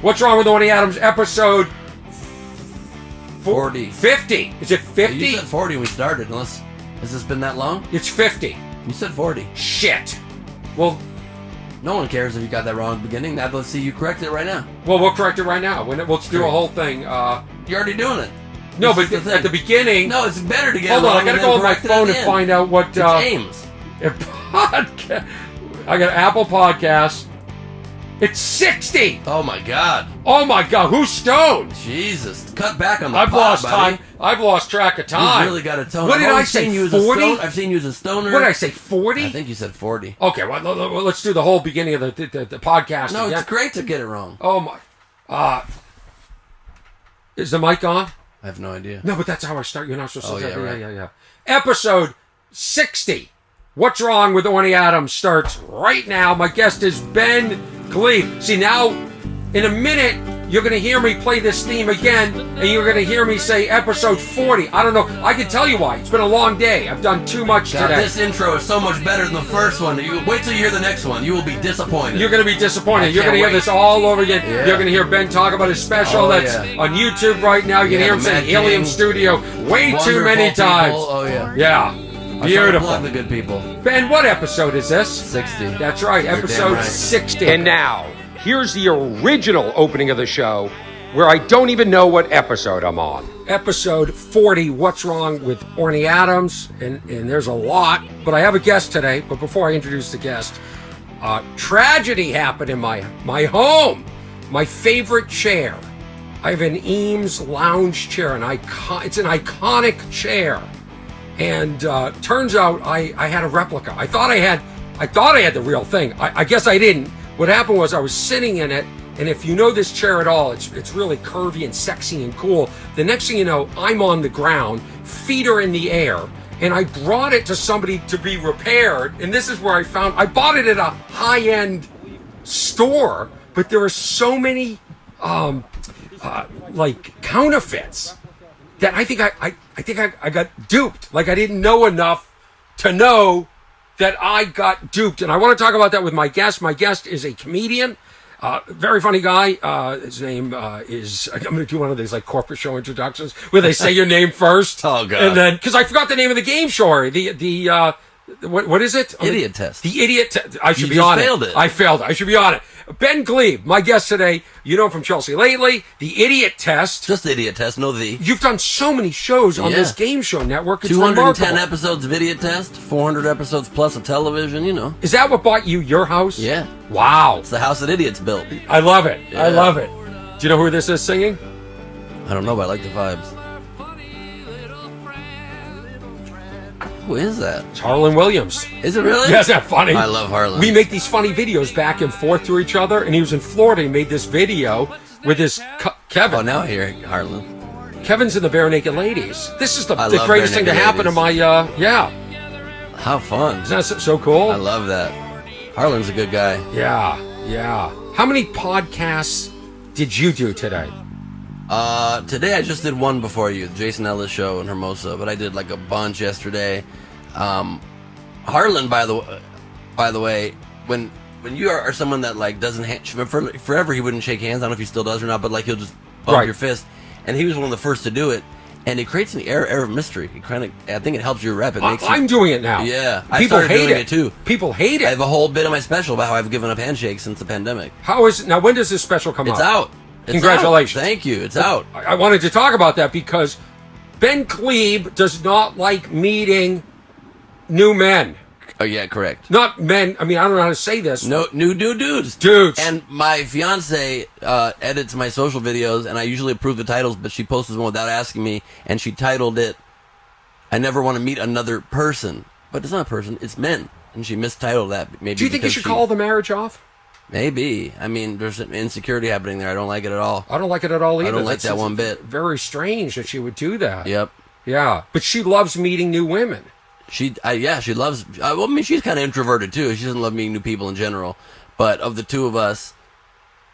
What's Wrong with Orny Adams, episode 40. 50. Is it 50? You said 40 when we started, unless... Has this been that long? It's 50. You said 40. Shit. Well... No one cares if you got that wrong at the beginning. Now let's see you correct it right now. Well, we'll correct it right now. Let's do a whole thing. You're already doing it. No, but at the beginning... No, it's better to get Hold it on, wrong I gotta go on my phone and find out what... It's Eames. I got Apple Podcasts. It's 60! Oh my god. Oh my god, who's stoned? Jesus. Cut back on the I've lost buddy. time. I've lost track of time. You really got a tone. What did I say, 40? I've seen you as a stoner. What did I say, 40? I think you said 40. Okay, well, let's do the whole beginning of the podcast No, again. it's great to get it wrong. Oh my... is the mic on? I have no idea. No, but that's how I start. You're not supposed to say right. Yeah. Episode 60. What's Wrong with Orny Adams starts right now. My guest is Ben Gleib. See, now, in a minute, you're going to hear me play this theme again, and you're going to hear me say episode 40. I don't know. I can tell you why. It's been a long day. I've done too much God, today. this intro is so much better than the first one. You wait till you hear the next one. You will be disappointed. You're going to be disappointed. You're going to hear this all over again. Yeah. You're going to hear Ben talk about his special that's on YouTube right now. You're going to hear him say Helium Studio way too many times. Oh, yeah. Yeah. Beautiful. Plug the good people. Ben, what episode is this? 60. That's right, episode right. 60. And now, here's the original opening of the show, where I don't even know what episode I'm on. Episode 40, What's Wrong with Orny Adams, and there's a lot, but I have a guest today. But before I introduce the guest, tragedy happened in my home. My favorite chair. I have an Eames lounge chair, it's an iconic chair. And turns out I had a replica. I thought I had the real thing. I guess I didn't. What happened was I was sitting in it, and if you know this chair at all, it's really curvy and sexy and cool. The next thing you know, I'm on the ground, feet are in the air, and I brought it to somebody to be repaired. And this is where I bought it at a high-end store, but there are so many like counterfeits that I think I got duped. Like I didn't know enough to know that I got duped. And I want to talk about that with my guest. My guest is a comedian, very funny guy. His name is, I'm going to do one of these like corporate show introductions where they say your name first. Oh, God. And then, because I forgot the name of the game show. What is it? Idiot test. The idiot test. I should You be on just it. failed it. I failed it. I should be on it. Ben Gleib, my guest today. You know him from Chelsea Lately, The Idiot Test. Just the idiot test, no the. You've done so many shows on this game show network. It's 210 remarkable. episodes of idiot test, 400 episodes plus of television, you know. Is that what bought you your house? Yeah. Wow. It's the house that idiots built. I love it. Yeah. I love it. Do you know who this is singing? I don't know, but I like the vibes. Who is that? It's Harlan Williams. Is it really? Yeah, is that funny? I love Harlan. We make these funny videos back and forth to each other, and he was in Florida. He made this video with his Kevin. Oh, now I hear Harlan. Kevin's in the Bare Naked Ladies. This is the love greatest Bare thing to Naked happen to Ladies. my, yeah. How fun. Isn't that so cool? I love that. Harlan's a good guy. Yeah. How many podcasts did you do today? Today I just did one before you, Jason Ellis show in Hermosa, but I did like a bunch yesterday. Harlan, by the way, when you are someone that like doesn't forever he wouldn't shake hands. I don't know if he still does or not, but like he'll just bump your fist. And he was one of the first to do it, and it creates an air of mystery. It kind of, I think it helps your rep. It makes I'm doing it now. Yeah, People I started hate doing it. it too. People hate it. I have a whole bit of my special about how I've given up handshakes since the pandemic. How is it now? When does this special come It's out? out. It's Congratulations. out. Thank you. It's out. I wanted to talk about that because Ben Gleib does not like meeting new men. Oh yeah, correct. Not men. I mean, I don't know how to say this. No, new dudes. Dudes. And my fiance edits my social videos, and I usually approve the titles, but she posted one without asking me, and she titled it, "I never want to meet another person." But it's not a person, it's men. And she mistitled that. Maybe. Do you think you should call the marriage off? Maybe. I mean, there's some insecurity happening there. I don't like it at all. I don't like it at all either. I don't like that one bit. Very strange that she would do that. Yep. Yeah. But she loves meeting new women. She loves. Well, I mean, she's kind of introverted too. She doesn't love meeting new people in general. But of the two of us,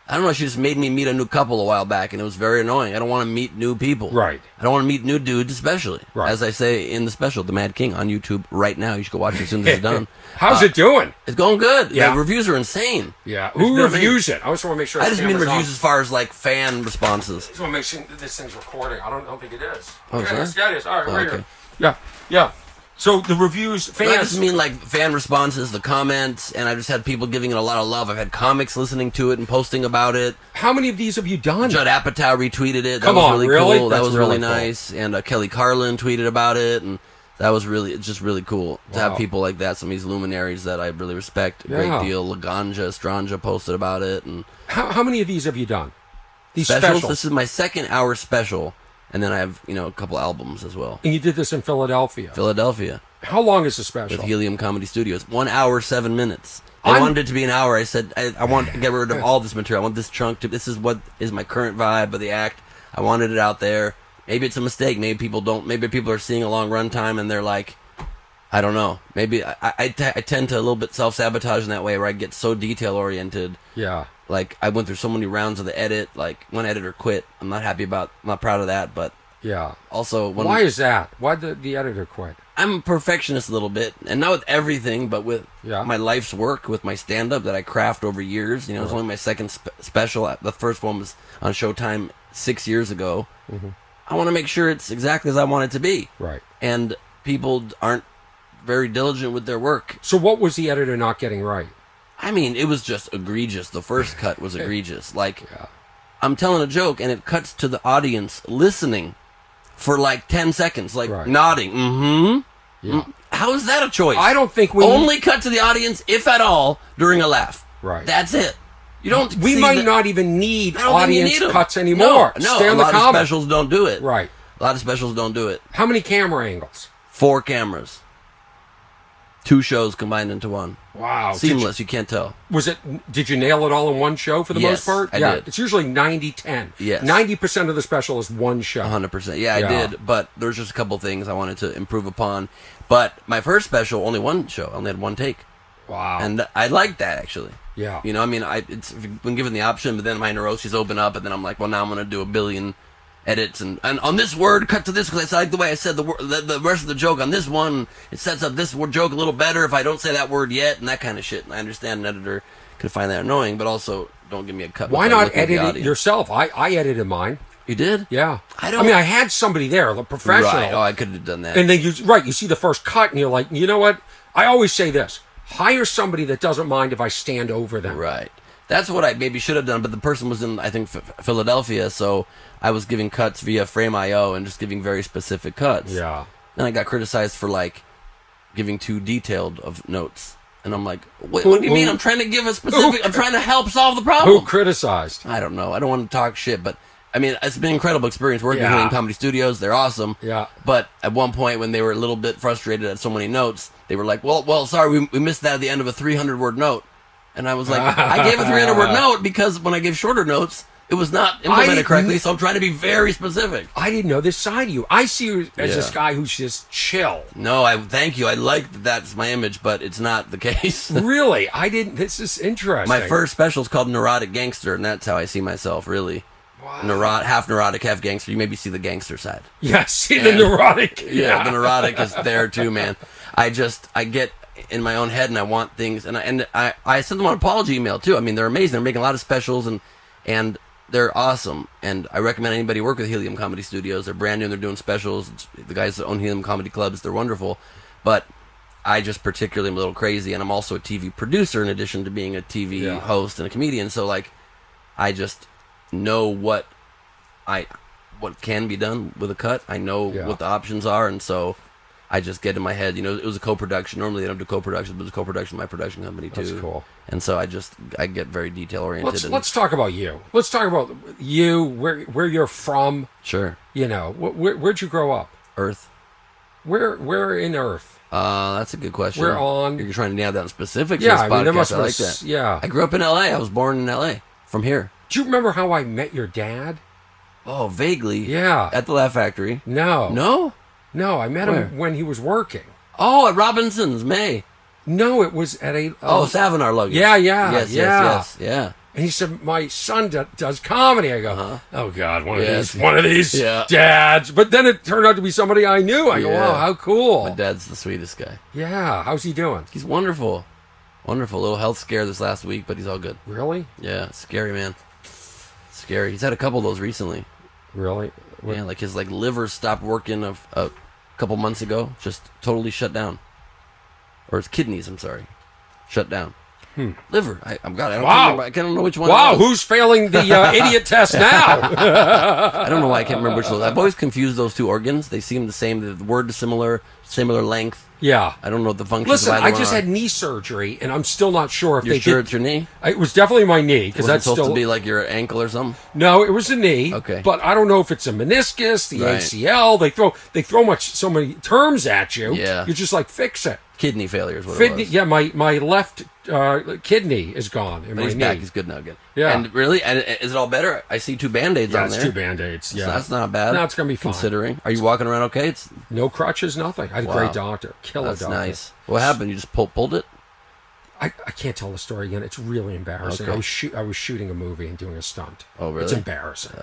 I don't know. She just made me meet a new couple a while back, and it was very annoying. I don't want to meet new people. Right. I don't want to meet new dudes, especially. Right. As I say in the special, The Mad King on YouTube right now. You should go watch it as soon as it's done. How's it doing? It's going good. Yeah. The reviews are insane. Yeah. Who reviews it? I just want to make sure. I just mean reviews on. as far as like fan responses. I just want to make sure that this thing's recording. I don't think it is. Oh, yeah, is it? yeah, it is. All right, right okay. here. Yeah, yeah. So the reviews, fans. I just mean like fan responses, the comments, and I just had people giving it a lot of love. I've had comics listening to it and posting about it. How many of these have you done? Judd Apatow retweeted it. That Come was on, really really? cool. That's That was really really nice. And Kelly Carlin tweeted about it, and that was it's just really cool to have people like that. Some of these luminaries that I really respect a great deal. Laganja Stranja posted about it, and how many of these have you done? These specials. specials. This is my second hour special, and then I have a couple albums as well. And you did this in Philadelphia. Philadelphia. How long is the special? With Helium Comedy Studios. 1 hour, 7 minutes. I wanted it to be an hour. I said, I want to get rid of all this material. I want this chunk to, this is what is my current vibe of the act. I wanted it out there. Maybe it's a mistake. Maybe people don't, maybe people are seeing a long runtime and they're like, I don't know. Maybe I tend to a little bit self-sabotage in that way where I get so detail-oriented. Yeah. Like, I went through so many rounds of the edit. Like, one editor quit. I'm not happy about, I'm not proud of that, but yeah. Also, why is that? Why did the editor quit? I'm a perfectionist a little bit, and not with everything, but with my life's work, with my stand-up that I craft over years. It was only my second special. The first one was on Showtime 6 years ago. Mm-hmm. I want to make sure it's exactly as I want it to be. Right. And people aren't very diligent with their work. So what was the editor not getting right? I mean, it was just egregious. The first cut was egregious. Like, I'm telling a joke, and it cuts to the audience listening for like 10 seconds, like nodding. Mm-hmm. Yeah. How is that a choice? I don't think we only cut to the audience, if at all, during a laugh. Right. That's it. You don't. We might not even need audience cuts anymore. No. Stay on a lot the of specials don't do it. Right. A lot of specials don't do it. How many camera angles? 4 cameras. 2 shows combined into one. Wow. Seamless, you can't tell. Did you nail it all in one show for the most part? I did. It's usually 90-10. Yes. 90% of the special is one show. 100%. Yeah, I did. But there's just a couple things I wanted to improve upon. But my first special, only one show. I only had one take. Wow. And I liked that, actually. Yeah. I mean, it's been given the option, but then my neuroses open up, and then I'm like, well, now I'm going to do a billion edits, and on this word, cut to this, because I like the way I said the rest of the joke on this one. It sets up this joke a little better if I don't say that word yet, and that kind of shit. And I understand an editor could find that annoying, but also don't give me a cut. Why not edit it yourself? I edited mine. You did? Yeah. I mean, I had somebody there, a professional. Right. Oh, I could have done that. And then you see the first cut, and you're like, you know what? I always say this: hire somebody that doesn't mind if I stand over them. Right. That's what I maybe should have done, but the person was in, I think, Philadelphia, so I was giving cuts via Frame.io and just giving very specific cuts. Yeah. Then I got criticized for, like, giving too detailed of notes. And I'm like, what do you mean? I'm trying to give a specific... I'm trying to help solve the problem. Who criticized? I don't know. I don't want to talk shit, but... I mean, it's been an incredible experience working with Helium Comedy Studios. They're awesome. Yeah. But at one point, when they were a little bit frustrated at so many notes, they were like, well, sorry, we missed that at the end of a 300-word note. And I was like, I gave a 300-word note because when I gave shorter notes, it was not implemented correctly, so I'm trying to be very specific. I didn't know this side of you. I see you as this guy who's just chill. No, thank you. I like that's my image, but it's not the case. Really? I didn't. This is interesting. My first special is called Neurotic Gangster, and that's how I see myself, really. Wow. Half neurotic, half gangster. You maybe see the gangster side. Yeah, see the neurotic. Yeah, the neurotic is there too, man. I get in my own head and I want things, and I sent them an apology email too. I mean, they're amazing. They're making a lot of specials and they're awesome. And I recommend anybody work with Helium Comedy Studios. They're brand new and they're doing specials. The guys that own Helium Comedy Clubs, they're wonderful. But I just particularly am a little crazy, and I'm also a TV producer in addition to being a TV host and a comedian. So like, I just know what can be done with a cut. I know what the options are, and so I just get in my head. It was a co-production. Normally they don't do co-productions, but it was a co-production with my production company too. That's cool. And so I get very detail oriented. Let's talk about you. Let's talk about you. Where you're from. Sure. Where'd you grow up? Earth. Where in Earth? That's a good question. We're on. You're trying to nail down specifics. Yeah, for this podcast. there must be. I like that. Yeah. I grew up in L.A. I was born in L.A. From here. Do you remember how I met your dad? Oh, vaguely. Yeah. At the Laugh Factory. No. No? No, I met him when he was working. Oh, at Robinson's, May. No, it was at a... Savinar Luggage. Yeah. Yes. Yeah. And he said, my son does comedy. I go, oh God, one of these Yeah. dads. But then it turned out to be somebody I knew. I go, wow, how cool. My dad's the sweetest guy. Yeah, how's he doing? He's wonderful. Wonderful. A little health scare this last week, but he's all good. Really? Yeah, scary, man. Scary. He's had a couple of those recently. Really? Yeah, like his liver stopped working a couple months ago. Just totally shut down. Or his kidneys, I'm sorry. Shut down. Liver. I don't remember. I can't know which one. Wow, who's failing the idiot test now? I don't know why I can't remember which of those. I've always confused those two organs. They seem the same. The word is similar length. Yeah. I don't know what the functions Listen, of either I one just are. had knee surgery, and I'm still not sure if You're they sure did. it's your knee? It was definitely my knee, because Was it that's supposed still... to be like your ankle or something? No, it was a knee. Okay. But I don't know if it's a meniscus, the Right. ACL. They throw so many terms at you. Yeah. You're just like, fix it. Kidney failure is what it was. Yeah, my left kidney is gone in But my he's knee. back. He's good now again. Yeah. And really, is it all better? I see 2 Band-Aids Yeah, on it's there. 2 Band-Aids. Yeah. So that's not bad. No, it's going to be fine. Considering. Are you walking around okay? It's No crutches, nothing. I had a Wow. great doctor. Killer That's doctor. nice. What happened? You just pulled it? I can't tell the story again. It's really embarrassing. Okay. I was shooting a movie and doing a stunt. Oh, really? It's embarrassing.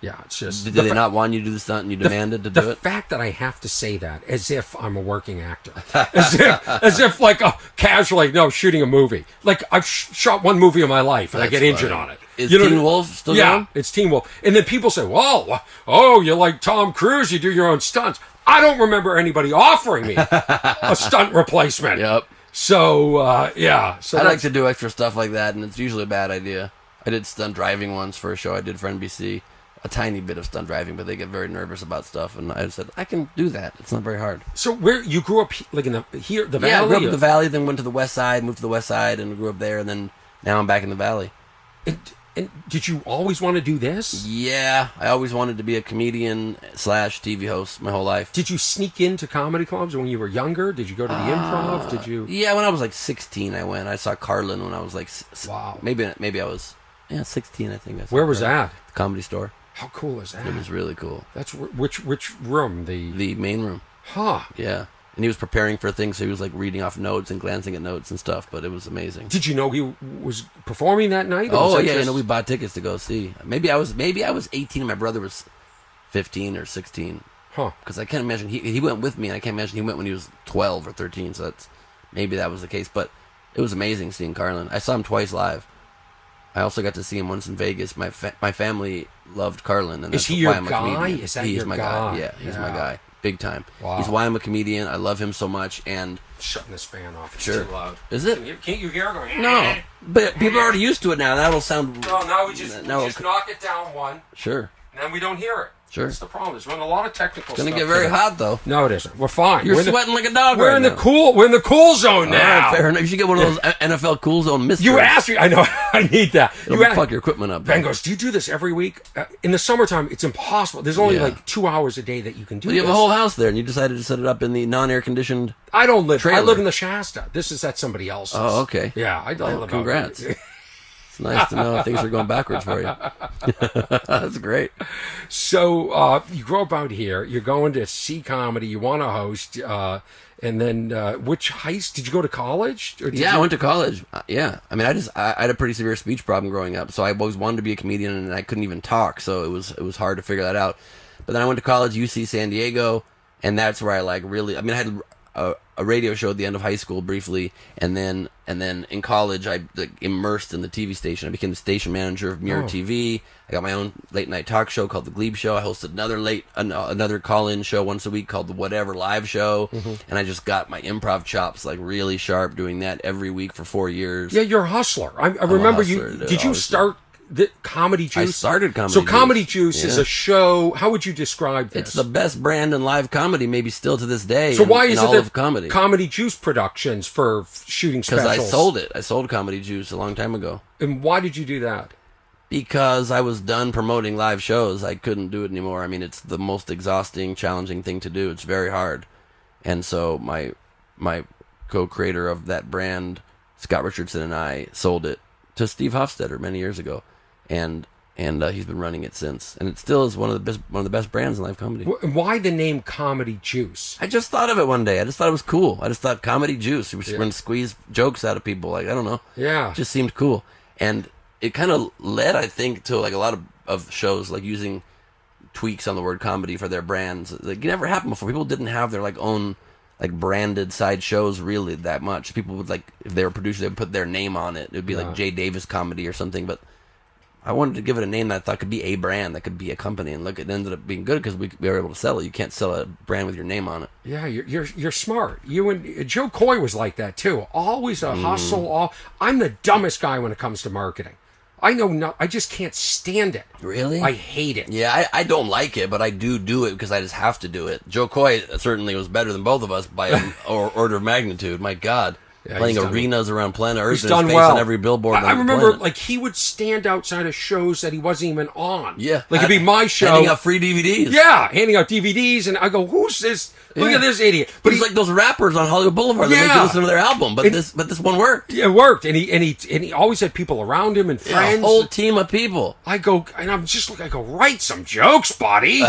Yeah, it's just... Did they not want you to do the stunt and you demanded to do The it? fact that I have to say that as if I'm a working actor, as if like casually, no, shooting a movie. Like I've shot one movie in my life and I That's get injured funny. on it. Is You know Teen what I mean? Wolf still Yeah, going? it's Teen Wolf. And then people say, "Well, oh, you're like Tom Cruise. You do your own stunts." I don't remember anybody offering me a stunt replacement. Yep. So yeah. So I like that's- to do extra stuff like that, and it's usually a bad idea. I did stunt driving once for a show I did for NBC. A tiny bit of stunt driving, but they get very nervous about stuff, and I said, I can do that. It's not very hard. So where you grew up, like in the valley? Yeah, I grew up in the valley, then went to the west side, moved to the west side, and grew up there, and then now I'm back in the valley. And did you always want to do this? Yeah, I always wanted to be a comedian / TV host my whole life. Did you sneak into comedy clubs when you were younger? Did you go to the improv? Did you? Yeah, when I was like 16, I went. I saw Carlin when I was like, Wow. maybe I was 16. I think. I saw Where was Carlin. that? The Comedy Store. How cool is that? It was really cool. That's which room? The main room. Huh? Yeah. And he was preparing for things, so he was like reading off notes and glancing at notes and stuff, but it was amazing. Did you know he was performing that night? Oh, was that yeah, just- we bought tickets to go see. Maybe I was 18 and my brother was 15 or 16. Huh? Because I can't imagine, he went with me, and I can't imagine he went when he was 12 or 13, so maybe that was the case. But it was amazing seeing Carlin. I saw him twice live. I also got to see him once in Vegas. My family loved Carlin, and Is that's he why your I'm a guy? comedian. Is that He's your my guy? Yeah, he's my Yeah. guy. Big time. Wow. He's why I'm a comedian. I love him so much, and... Shutting this fan off. It's Sure. too loud. Is it? Can't you hear it going? No. But people are already used to it now. That'll sound... No, now we just No, knock it down one, Sure. and then we don't hear it. Sure. That's the problem. There's been a lot of technical It's going stuff to get very today. hot, though. No, it isn't. We're fine. You're We're in the- sweating like a dog We're right in now. the cool. We're in the cool zone All now. right, fair enough. You should get one of those NFL Cool Zone misters. You asked me. I know. I need that. It'll You asked, fuck your equipment up. Ben goes, "Do you do this every week?" In the summertime, it's impossible. There's only Yeah. like 2 hours a day that you can do. Well, you have this. a whole house there, and you decided to set it up in the non-air conditioned... I don't live. I trailer. live in the Shasta. This is at somebody else's. Oh, okay. Yeah, I live out congrats. here. It's nice to know things are going backwards for you. That's great. So you grow up out here. You're going to see comedy. You want to host. And then which heist? Did you go to college? Or did Yeah, I you- went to college. Yeah. I mean, I had a pretty severe speech problem growing up, so I always wanted to be a comedian, and I couldn't even talk, so it was hard to figure that out. But then I went to college, UC San Diego, and that's where I like really... I mean, I had a radio show at the end of high school briefly, and then in college I like, immersed in the TV station. I became the station manager of Mirror TV. I got my own late night talk show called The Gleib Show. I hosted another call-in show once a week called The Whatever Live Show, and I just got my improv chops like really sharp doing that every week for 4 years. Yeah, you're a hustler. I remember hustler, you. dude, Did you obviously. start the Comedy Juice? I started Comedy So Juice. Comedy Juice is Yeah. a show. How would you describe this? It's the best brand in live comedy, maybe still to this day. So why is in it all that of comedy? Comedy Juice Productions for shooting Because specials? I sold it. I sold Comedy Juice a long time ago. And why did you do that? Because I was done promoting live shows. I couldn't do it anymore. I mean, it's the most exhausting, challenging thing to do. It's very hard. And so my co-creator of that brand, Scott Richardson, and I sold it to Steve Hofstetter many years ago. And he's been running it since. And it still is one of the best brands in live comedy. Why the name Comedy Juice? I just thought of it one day. I just thought it was cool. I just thought Comedy Juice. We were going to squeeze jokes out of people. Like, I don't know. Yeah. It just seemed cool. And it kind of led, I think, to like a lot of shows like using tweaks on the word comedy for their brands. Like, it never happened before. People didn't have their like own like branded side shows really that much. People would like, if they were producers, they would put their name on it. It would be like Jay Davis Comedy or something. But I wanted to give it a name that I thought could be a brand, that could be a company, and look, it ended up being good because we were able to sell it. You can't sell a brand with your name on it. Yeah, you're smart. You and Joe Coy was like that too. Always a hustle. I'm the dumbest guy when it comes to marketing. I know I just can't stand it. Really? I hate it. Yeah, I don't like it, but I do it because I just have to do it. Joe Coy certainly was better than both of us by an order of magnitude. My God. Yeah, playing arenas around planet Earth. He's done his face well on every billboard. I remember, like, he would stand outside of shows that he wasn't even on. Yeah. Like, it'd be my show. Handing out free DVDs. Yeah, handing out DVDs, and I go, who's this? Look at this idiot. But he's like those rappers on Hollywood Boulevard that make you listen to their album, but this one worked. It worked, and he always had people around him and friends. A whole team of people. I go, and I'm just like, write some jokes, buddy.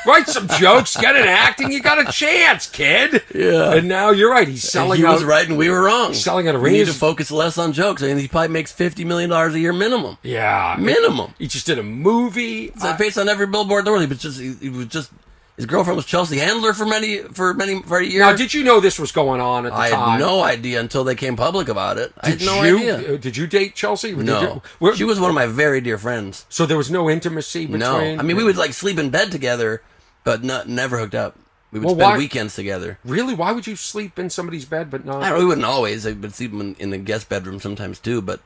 Write some jokes, get in acting, you got a chance, kid. Yeah. And now you're right, he's selling he out. was right and we were wrong. He's selling out We need arenas. to focus less on jokes. I mean, he probably makes $50 million a year minimum. Yeah. Minimum. He just did a movie. It's based on every billboard in the world. He was just his girlfriend was Chelsea Handler for a year. Now, did you know this was going on at the time? I had no idea until they came public about it. I had no idea. Did you date Chelsea? No. She was one of my very dear friends. So there was no intimacy between? No. I mean, we would like sleep in bed together, but never hooked up. We would spend weekends together. Really? Why would you sleep in somebody's bed but not? I don't know, we wouldn't always. I would sleep in the guest bedroom sometimes too, but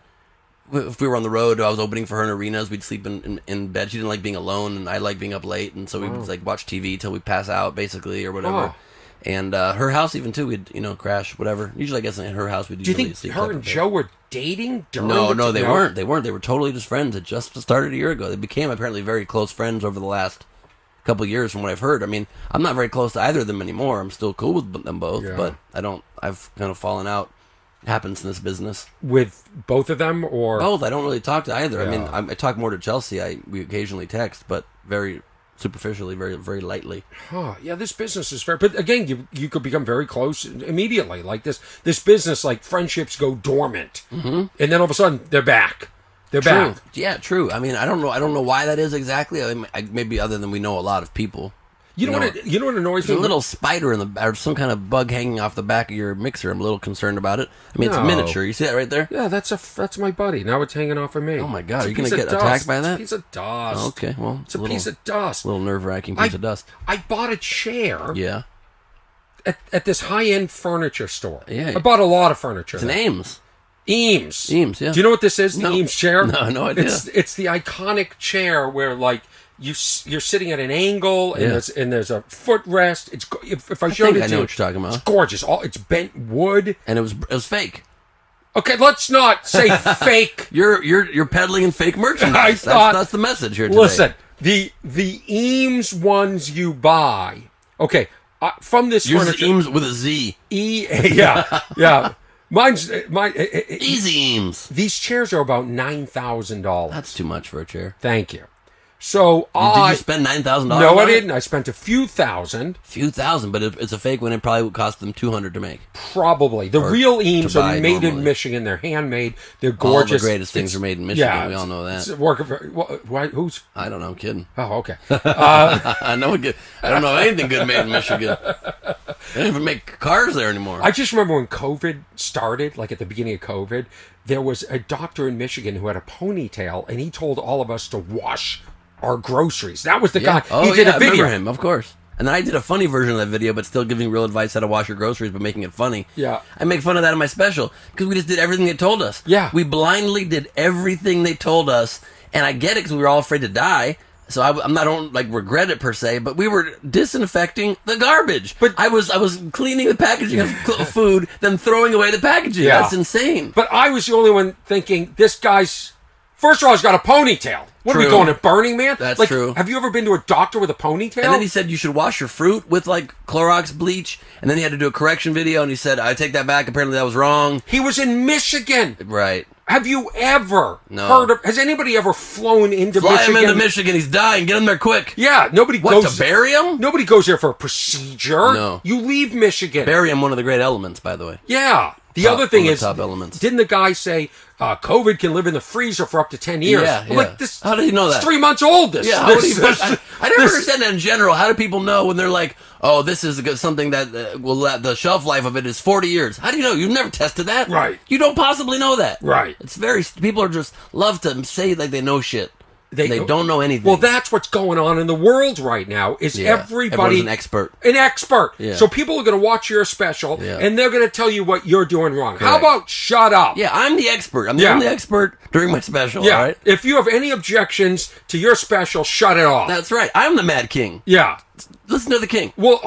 if we were on the road, I was opening for her in arenas, we'd sleep in bed. She didn't like being alone, and I liked being up late, and so we would like watch TV till we pass out, basically, or whatever. Oh. And her house even too, we'd crash, whatever. Usually, I guess in her house, we'd Do you usually think sleep. her and Joe were dating during No, they weren't. They weren't. They were totally just friends. It just started a year ago. They became apparently very close friends over the last couple of years, from what I've heard. I mean, I'm not very close to either of them anymore. I'm still cool with them both, but I've kind of fallen out. It happens in this business. With both of them, or both? I don't really talk to either. Yeah. I mean, I talk more to Chelsea. We occasionally text, but very superficially, very, very lightly. Huh. Yeah, this business is fair. But again, you could become very close immediately. Like this business, like friendships go dormant, and then all of a sudden they're back. They're back. Yeah, true. I mean, I don't know why that is exactly. Maybe other than we know a lot of people. You know what annoys me? There's a little spider or some kind of bug hanging off the back of your mixer. I'm a little concerned about it. I mean, it's miniature. You see that right there? Yeah, that's my buddy. Now it's hanging off of me. Oh my God, are you going to get attacked by that? It's a piece of dust. Oh, okay, well, it's a piece of dust. A little nerve-wracking piece of dust. I bought a chair. Yeah. At this high-end furniture store. Yeah. I bought a lot of furniture. It's an Eames. Eames, yeah. Do you know what this is? The Eames chair? No idea. It's the iconic chair where like you're sitting at an angle and there's a footrest. It's if I showed it to you, I know what you're talking about. It's gorgeous. It's bent wood, and it was fake. Okay, let's not say fake. You're peddling in fake merchandise. That's the message here today. Listen, the Eames ones you buy. Okay, from this furniture. Eames with a Z. Yeah. Mine's Easy Eames. These chairs are about $9,000. That's too much for a chair. Thank you. So did you spend $9,000? No, I didn't. I spent a few thousand. Few thousand, but it's a fake one. It probably would cost them $200 to make. Probably. The real Eames are made in Michigan. They're handmade. They're gorgeous. All the greatest things are made in Michigan. Yeah, we all know that. Who's? I don't know. I'm kidding. Oh, okay. I don't know anything good made in Michigan. They don't even make cars there anymore. I just remember when COVID started, like at the beginning of COVID, there was a doctor in Michigan who had a ponytail, and he told all of us to wash our groceries. That was the guy. Oh, he did a video. I remember him, of course. And then I did a funny version of that video, but still giving real advice how to wash your groceries, but making it funny. Yeah. I make fun of that in my special, because we just did everything they told us. Yeah. We blindly did everything they told us, and I get it because we were all afraid to die. So I don't regret it per se, but we were disinfecting the garbage. But I was cleaning the packaging of food, then throwing away the packaging. Yeah. That's insane. But I was the only one thinking, this guy's, first of all, he's got a ponytail. What are we going to Burning Man? That's true. Have you ever been to a doctor with a ponytail? And then he said you should wash your fruit with Clorox bleach, and then he had to do a correction video, and he said, I take that back, apparently that was wrong. He was in Michigan. Right. Have you ever heard of... Has anybody ever flown into Michigan? Fly him into Michigan. He's dying. Get him there quick. Yeah. Nobody goes... to bury him? Nobody goes there for a procedure. No. You leave Michigan. Barium, one of the great elements, by the way. Yeah. The other thing is, top elements. Didn't the guy say COVID can live in the freezer for up to 10 years? Yeah, I'm like, this, how did he know that? It's 3 months old. This. Yeah, I never understand that in general. How do people know when they're like, oh, this is something that the shelf life of it is 40 years? How do you know? You've never tested that. Right. You don't possibly know that. Right. It's people are just love to say like they know shit. They don't know anything. Well, that's what's going on in the world right now. Is everybody everyone's an expert? An expert. Yeah. So people are going to watch your special, and they're going to tell you what you're doing wrong. Correct. How about shut up? Yeah, I'm the expert. I'm the only expert during my special. Yeah. All right? If you have any objections to your special, shut it off. That's right. I'm the Mad King. Yeah. Listen to the King. Well,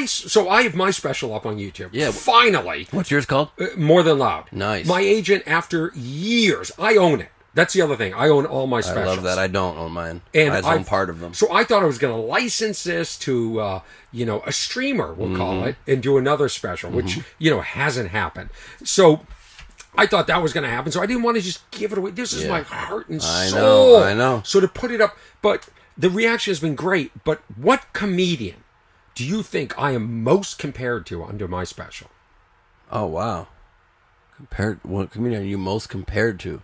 so I have my special up on YouTube. Yeah. Finally. What's yours called? More Than Loud. Nice. My agent, after years, I own it. That's the other thing. I own all my specials. I love that. I don't own mine. And I own part of them. So I thought I was going to license this to, a streamer, we'll call it, and do another special, which, hasn't happened. So I thought that was going to happen. So I didn't want to just give it away. This is my heart and soul. I know. So to put it up, but the reaction has been great. But what comedian do you think I am most compared to under my special? Oh, wow. What comedian are you most compared to?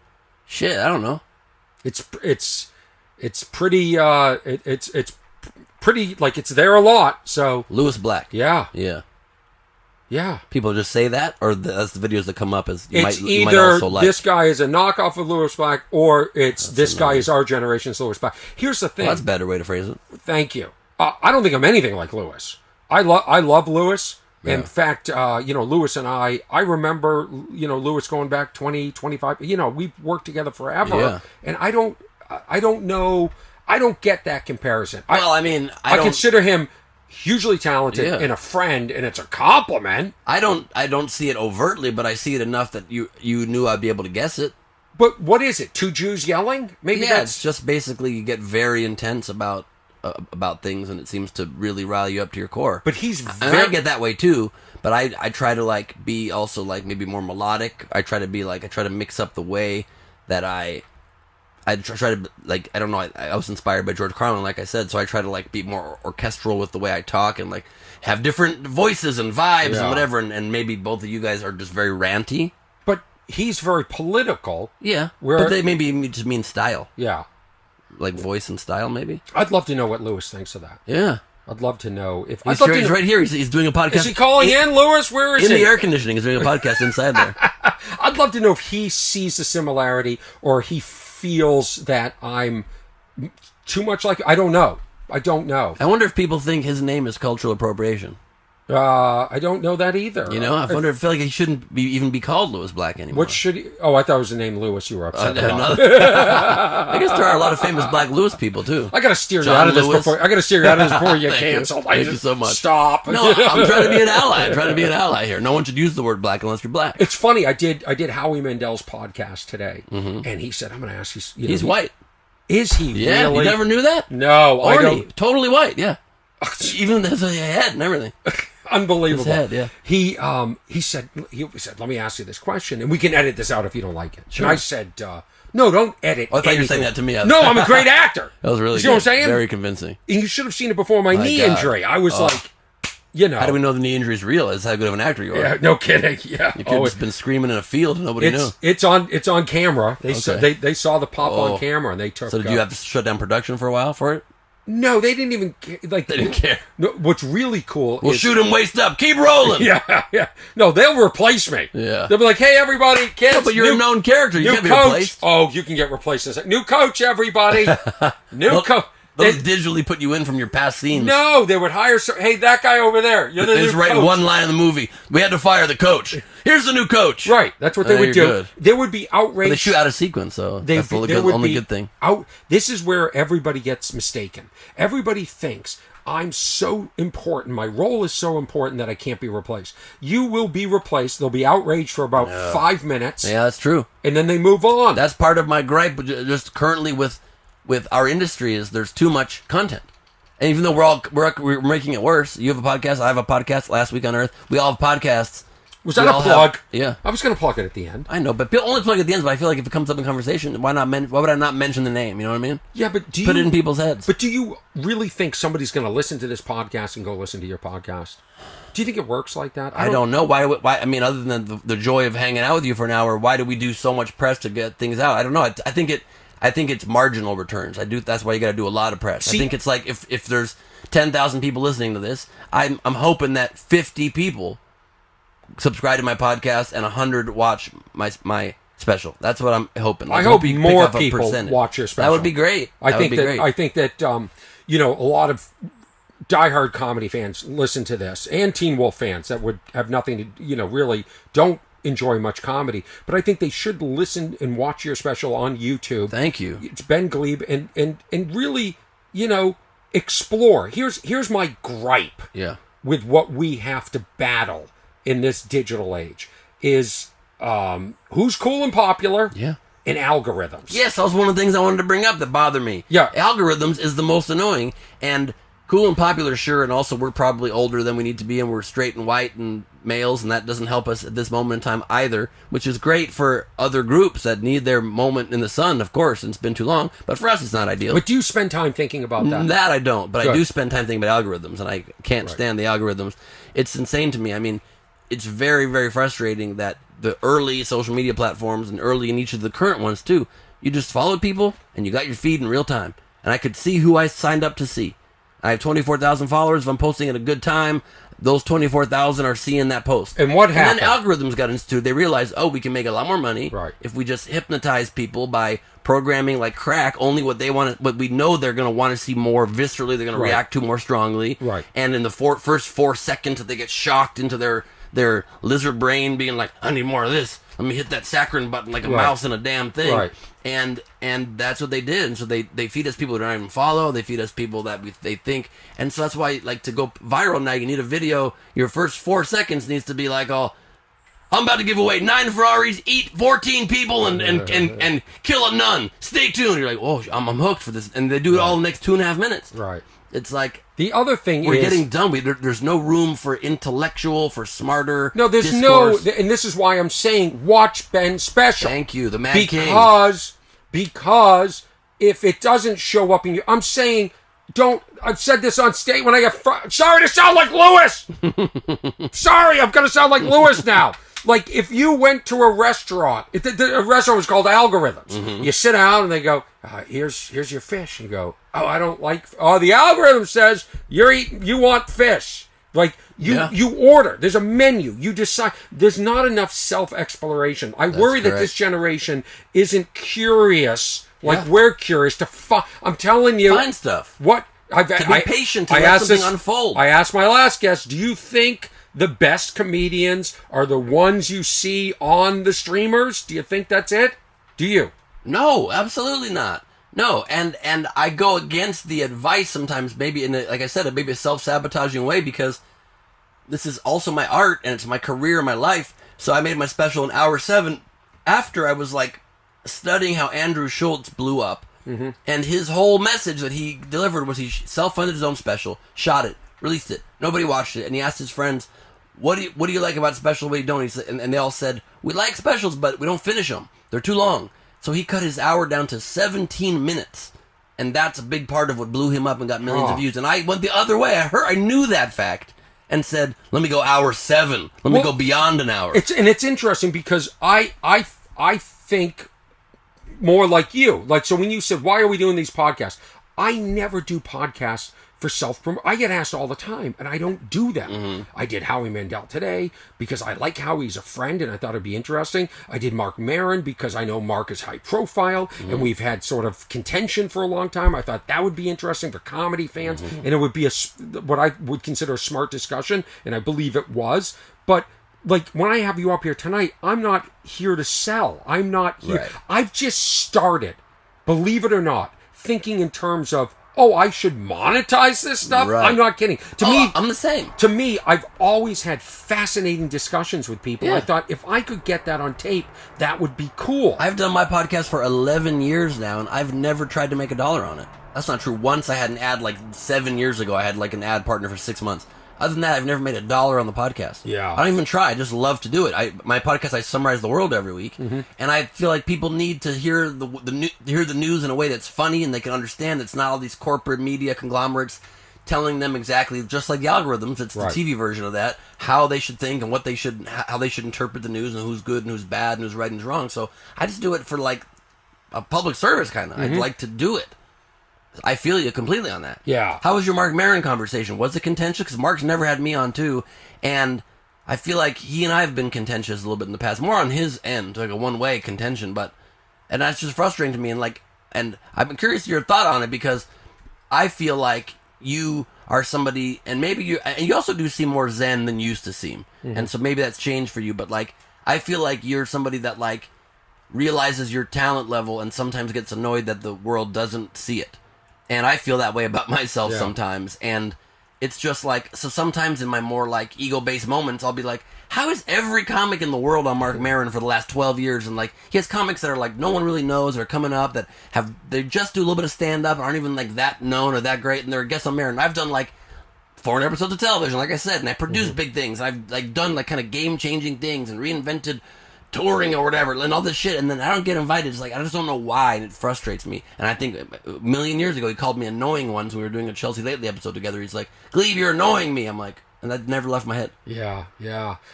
Shit, I don't know. It's pretty it's pretty, like, it's there a lot. So Lewis Black. Yeah. People just say that, or that's the videos that come up as you it's might either also like. This guy is a knockoff of Lewis Black, or this guy is our generation's Lewis Black. Here's the thing. Well, that's a better way to phrase it. Thank you. I don't think I'm anything like Lewis. I love Lewis. Yeah. In fact, Lewis and I remember, Lewis going back 20, 25, we've worked together forever. Yeah. And I don't know, I don't get that comparison. Well, I consider him hugely talented and a friend, and it's a compliment. I don't see it overtly, but I see it enough that you knew I'd be able to guess it. But what is it? Two Jews yelling? Maybe it's just basically you get very intense about things, and it seems to really rally you up to your core. But and I get that way too, but I try to be also maybe more melodic. I try to mix up the way that I try to I don't know, I was inspired by George Carlin, like I said, so I try to be more orchestral with the way I talk, and have different voices and vibes and whatever, and maybe both of you guys are just very ranty. But he's very political. Yeah. But they maybe just mean style. Yeah. Like voice and style, maybe? I'd love to know what Lewis thinks of that. Yeah. I'd love to know if... He's right here. He's doing a podcast. Is he calling in, Lewis? Where is he? In the air conditioning. He's doing a podcast inside there. I'd love to know if he sees the similarity, or he feels that I'm too much like... I don't know. I wonder if people think his name is cultural appropriation. I don't know that either. I feel like he shouldn't even be called Lewis Black anymore. What should he... Oh, I thought it was the name Lewis you were upset about. I guess there are a lot of famous Black Lewis people, too. I got to steer you out of this before you cancel. Thank you so much. Stop. No, I'm trying to be an ally. I'm trying to be an ally here. No one should use the word black unless you're black. It's funny. I did Howie Mandel's podcast today, and he said, I'm going to ask you... He's white. Is he Yeah, really? You never knew that? No, I don't. Totally white, yeah. Even his head and everything. Unbelievable. His head, yeah. He said, let me ask you this question, and we can edit this out if you don't like it. Sure. And I said, no, don't edit. Oh, I thought you were saying that to me. No, I'm a great actor. That was really you see what I'm saying? Very convincing. And you should have seen it before my knee injury. I was like, How do we know the knee injury is real? It's how good of an actor you are. Yeah, no kidding. Yeah. You could have just been screaming in a field and nobody knew. It's on camera. They saw the pop on camera, and they took... So did you have to shut down production for a while for it? No, they didn't even They didn't care. No, what's really cool We'll shoot him waist up. Keep rolling. Yeah. No, they'll replace me. Yeah. They'll be like, hey, everybody, kids. No, but you're a known character. You can't be coach. replaced. Oh, you can get replaced. New coach, everybody. New coach. They'll digitally put you in from your past scenes. No, they would hire... hey, that guy over there. You're the new coach. They just write one line in the movie. We had to fire the coach. Here's the new coach. Right. That's what they would do. Good. There would be outrage. But they shoot out of sequence, so that's the only good thing. This is where everybody gets mistaken. Everybody thinks I'm so important. My role is so important that I can't be replaced. You will be replaced. They'll be outraged for about 5 minutes. Yeah, that's true. And then they move on. That's part of my gripe just currently with our industry is there's too much content. And even though we're making it worse, you have a podcast, I have a podcast, Last Week on Earth, we all have podcasts. Was that a plug? Yeah. I was going to plug it at the end. I know, but people only plug at the end, but I feel like if it comes up in conversation, why would I not mention the name? You know what I mean? Yeah, but put it in people's heads. But do you really think somebody's going to listen to this podcast and go listen to your podcast? Do you think it works like that? I don't know. Why? I mean, other than the joy of hanging out with you for an hour, why do we do so much press to get things out? I don't know. I think it's marginal returns. That's why you got to do a lot of press. I think it's like if there's 10,000 people listening to this, I'm hoping that 50 people subscribe to my podcast and 100 watch my special. That's what I'm hoping. I hope more people watch your special. That would be great. I think that a lot of diehard comedy fans listen to this, and Teen Wolf fans that would have nothing to really don't enjoy much comedy, but I think they should listen and watch your special on YouTube. Thank you. It's Ben Gleib, and really explore. Here's my gripe. Yeah. With what we have to battle in this digital age is who's cool and popular. Yeah. And algorithms. Yes, that was one of the things I wanted to bring up that bother me. Yeah. Algorithms is the most annoying, and cool and popular, sure, and also we're probably older than we need to be, and we're straight and white and males, and that doesn't help us at this moment in time either, which is great for other groups that need their moment in the sun, of course, and it's been too long, but for us it's not ideal. But do you spend time thinking about that? That I don't, but Good. I do spend time thinking about algorithms, and I can't stand the algorithms. It's insane to me. I mean, it's very, very frustrating that the early social media platforms, and early in each of the current ones too, you just followed people, and you got your feed in real time, and I could see who I signed up to see. I have 24,000 followers. If I'm posting at a good time, those 24,000 are seeing that post. And what happened? And then algorithms got instituted. They realized, we can make a lot more money if we just hypnotize people by programming like crack, only what they want, what we know they're going to want to see more viscerally, they're going to react to more strongly. Right. And in the first 4 seconds that they get shocked into their lizard brain being like, I need more of this. Let me hit that saccharin button like a mouse in a damn thing. Right. And that's what they did. And so they feed us people that don't even follow. They feed us people that they think. And so that's why, like, to go viral now, you need a video. Your first 4 seconds needs to be like, I'm about to give away 9 Ferraris, eat 14 people, and kill a nun. Stay tuned. You're like, I'm hooked for this. And they do it all in the next 2.5 minutes. Right. It's like the other thing we're getting done. There's no room for intellectual, for smarter. No, there's discourse. and this is why I'm saying watch Ben's special. Thank you, the Mad King. Because if it doesn't show up in you, I'm saying don't. I've said this on stage when I get sorry to sound like Lewis. Sorry, I'm gonna sound like Lewis now. Like, if you went to a restaurant, a restaurant was called Algorithms. Mm-hmm. You sit down and they go, here's your fish. You go, I don't like, the algorithm says you want fish. Like, you order. There's a menu. You decide. There's not enough self-exploration. I worry that this generation isn't curious like we're curious to I'm telling you. Find stuff. What? To be patient to let something unfold. I asked my last guest, do you think the best comedians are the ones you see on the streamers? Do you think that's it? Do you? No, absolutely not. No, and I go against the advice sometimes, maybe like I said, maybe a self-sabotaging way, because this is also my art and it's my career, my life. So I made my special in hour 7 after I was like studying how Andrew Schultz blew up. Mm-hmm. And his whole message that he delivered was he self-funded his own special, shot it, released it. Nobody watched it, and he asked his friends, "What do you like about special? What do you don't?" And they all said, "We like specials, but we don't finish them. They're too long." So he cut his hour down to 17 minutes, and that's a big part of what blew him up and got millions of views. And I went the other way. I knew that fact, and said, "Let me go hour 7. Let me go beyond an hour." It's interesting because I think more like you. Like, so when you said, why are we doing these podcasts? I never do podcasts for self-promotion. I get asked all the time, and I don't do them. Mm-hmm. I did Howie Mandel today because I like Howie's a friend, and I thought it'd be interesting. I did Mark Maron because I know Mark is high profile, and we've had sort of contention for a long time. I thought that would be interesting for comedy fans, and it would be what I would consider a smart discussion, and I believe it was. But like, when I have you up here tonight, I'm not here to sell. I'm not here. Right. I've just started, believe it or not, thinking in terms of, I should monetize this stuff? Right. I'm not kidding. To me, I'm the same. To me, I've always had fascinating discussions with people. Yeah. I thought if I could get that on tape, that would be cool. I've done my podcast for 11 years now, and I've never tried to make $1 on it. That's not true. Once I had an ad, like 7 years ago, I had like an ad partner for 6 months. Other than that, I've never made $1 on the podcast. Yeah. I don't even try. I just love to do it. My podcast, I summarize the world every week, and I feel like people need to hear the news in a way that's funny and they can understand. It's not all these corporate media conglomerates telling them exactly, just like the algorithms. It's the TV version of that, how they should think and how they should interpret the news and who's good and who's bad and who's right and who's wrong. So I just do it for like a public service kind of. I'd like to do it. I feel you completely on that. Yeah. How was your Mark Maron conversation? Was it contentious? Because Mark's never had me on too, and I feel like he and I have been contentious a little bit in the past, more on his end, like a one-way contention. And that's just frustrating to me. And I've been curious your thought on it because I feel like you are somebody, and maybe you also do seem more zen than you used to seem, and so maybe that's changed for you. But like, I feel like you're somebody that like realizes your talent level and sometimes gets annoyed that the world doesn't see it. And I feel that way about myself sometimes. And it's just like, so sometimes in my more like ego-based moments, I'll be like, how is every comic in the world on Mark Maron for the last 12 years? And like, he has comics that are like, no one really knows, or coming up that they just do a little bit of stand-up, aren't even like that known or that great, and they're guests on Maron. I've done like 400 episodes of television, like I said, and I produce big things. And I've like done like kind of game-changing things and reinvented touring or whatever, and all this shit, and then I don't get invited. It's like, I just don't know why, and it frustrates me. And I think a million years ago, he called me annoying once. We were doing a Chelsea Lately episode together. He's like, Gleib, you're annoying me. I'm like, and that never left my head. Yeah.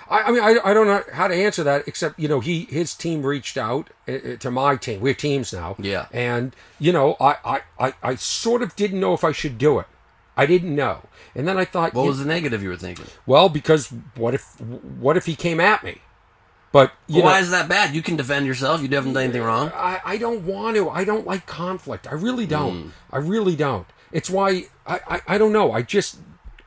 I mean, I don't know how to answer that, except, his team reached out to my team. We have teams now. Yeah. And, I sort of didn't know if I should do it. I didn't know. And then I thought... What was the negative you were thinking? Well, because what if he came at me? But why is that bad? You can defend yourself. You haven't done anything wrong. I don't want to. I don't like conflict. I really don't. I really don't. It's why I don't know. I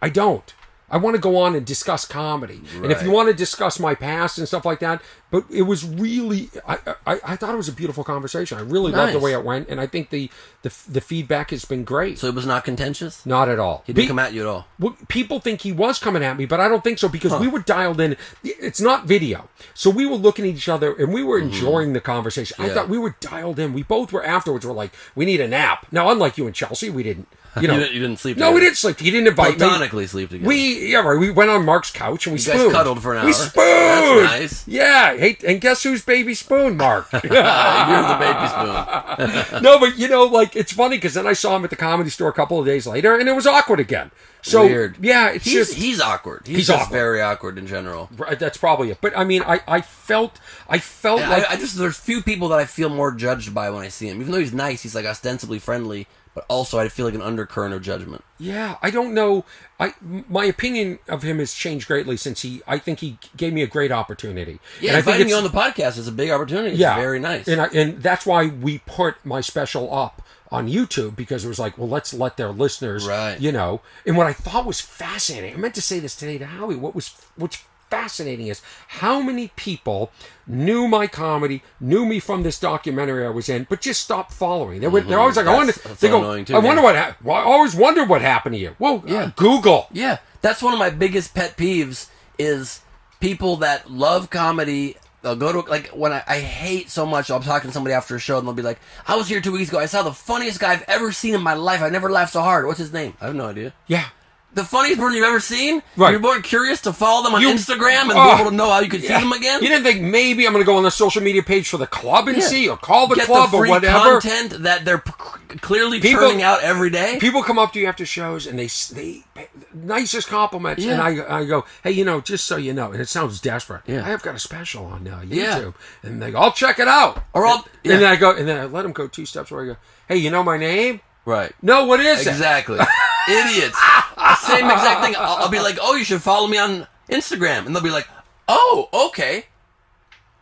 don't. I want to go on and discuss comedy. Right. And if you want to discuss my past and stuff like that, but it was really, I thought it was a beautiful conversation. I really loved the way it went, and I think the feedback has been great. So it was not contentious? Not at all. He didn't come at you at all? Well, people think he was coming at me, but I don't think so, because we were dialed in. It's not video. So we were looking at each other, and we were enjoying the conversation. I thought we were dialed in. We both were afterwards. We're like, we need a nap. Now, unlike you and Chelsea, we didn't. You didn't sleep together. No, we didn't sleep. He didn't invite me. Platonically sleep together. We went on Mark's couch and we spooned. You guys cuddled for an hour. We spooned. That's nice. Yeah. Hey, and guess who's baby spoon, Mark? You're the baby spoon. No, but it's funny because then I saw him at the Comedy Store a couple of days later, and it was awkward again. So weird. Yeah, he's awkward. He's just awkward. Very awkward in general. That's probably it. But I mean, I felt like there's few people that I feel more judged by when I see him. Even though he's nice, he's like ostensibly friendly. But also, I feel like an undercurrent of judgment. Yeah, I don't know. My opinion of him has changed greatly since I think he gave me a great opportunity. Yeah, inviting me on the podcast is a big opportunity. It's very nice. And that's why we put my special up on YouTube, because it was like, well, let's let their listeners, And what I thought was fascinating, I meant to say this today to Howie, what's fascinating is how many people knew my comedy, knew me from this documentary I was in, but just stopped following. They're always like, I always wonder what happened to you. Well, Google. Yeah, that's one of my biggest pet peeves is people that love comedy. They'll go to, like, when I hate so much, I'll be talking to somebody after a show, and they'll be like, I was here 2 weeks ago, I saw the funniest guy I've ever seen in my life, I never laughed so hard. What's his name? I have no idea. Yeah. The funniest person you've ever seen? Right. You're more curious to follow them on Instagram and be able to know how you could see them again? You didn't think maybe I'm going to go on the social media page for the club and see, or call the Get club the free or whatever. Content that they're clearly churning out every day. People come up to you after shows and they nicest compliments, and I go, hey, just so you know, and it sounds desperate. Yeah. I have got a special on YouTube, and they go, I'll check it out. And then I go, and then I let them go 2 steps where I go, hey, you know my name? Right. No, what is it? Exactly. Idiots. Same exact thing. I'll be like, oh, you should follow me on Instagram. And they'll be like, oh, okay.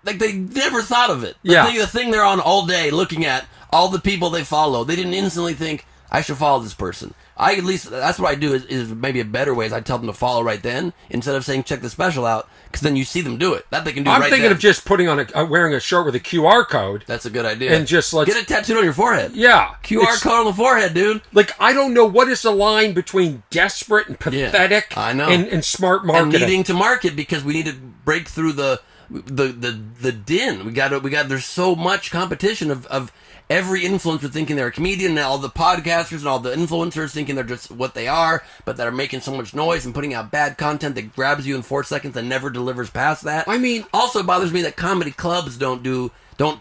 Like, they never thought of it. The thing they're on all day looking at, all the people they follow, they didn't instantly think, I should follow this person. At least, that's what I do is maybe a better way is I tell them to follow right then, instead of saying, check the special out, because then you see them do it. That they can do right then. I'm thinking of just putting on wearing a shirt with a QR code. That's a good idea. And just get it tattooed on your forehead. Yeah. QR code on the forehead, dude. Like, I don't know what is the line between desperate and pathetic I know. And smart marketing. And needing to market, because we need to break through the the din. We got. There's so much competition of every influencer thinking they're a comedian, and all the podcasters and all the influencers thinking they're just what they are, but that are making so much noise and putting out bad content that grabs you in 4 seconds and never delivers past that. I mean, also it bothers me that comedy clubs don't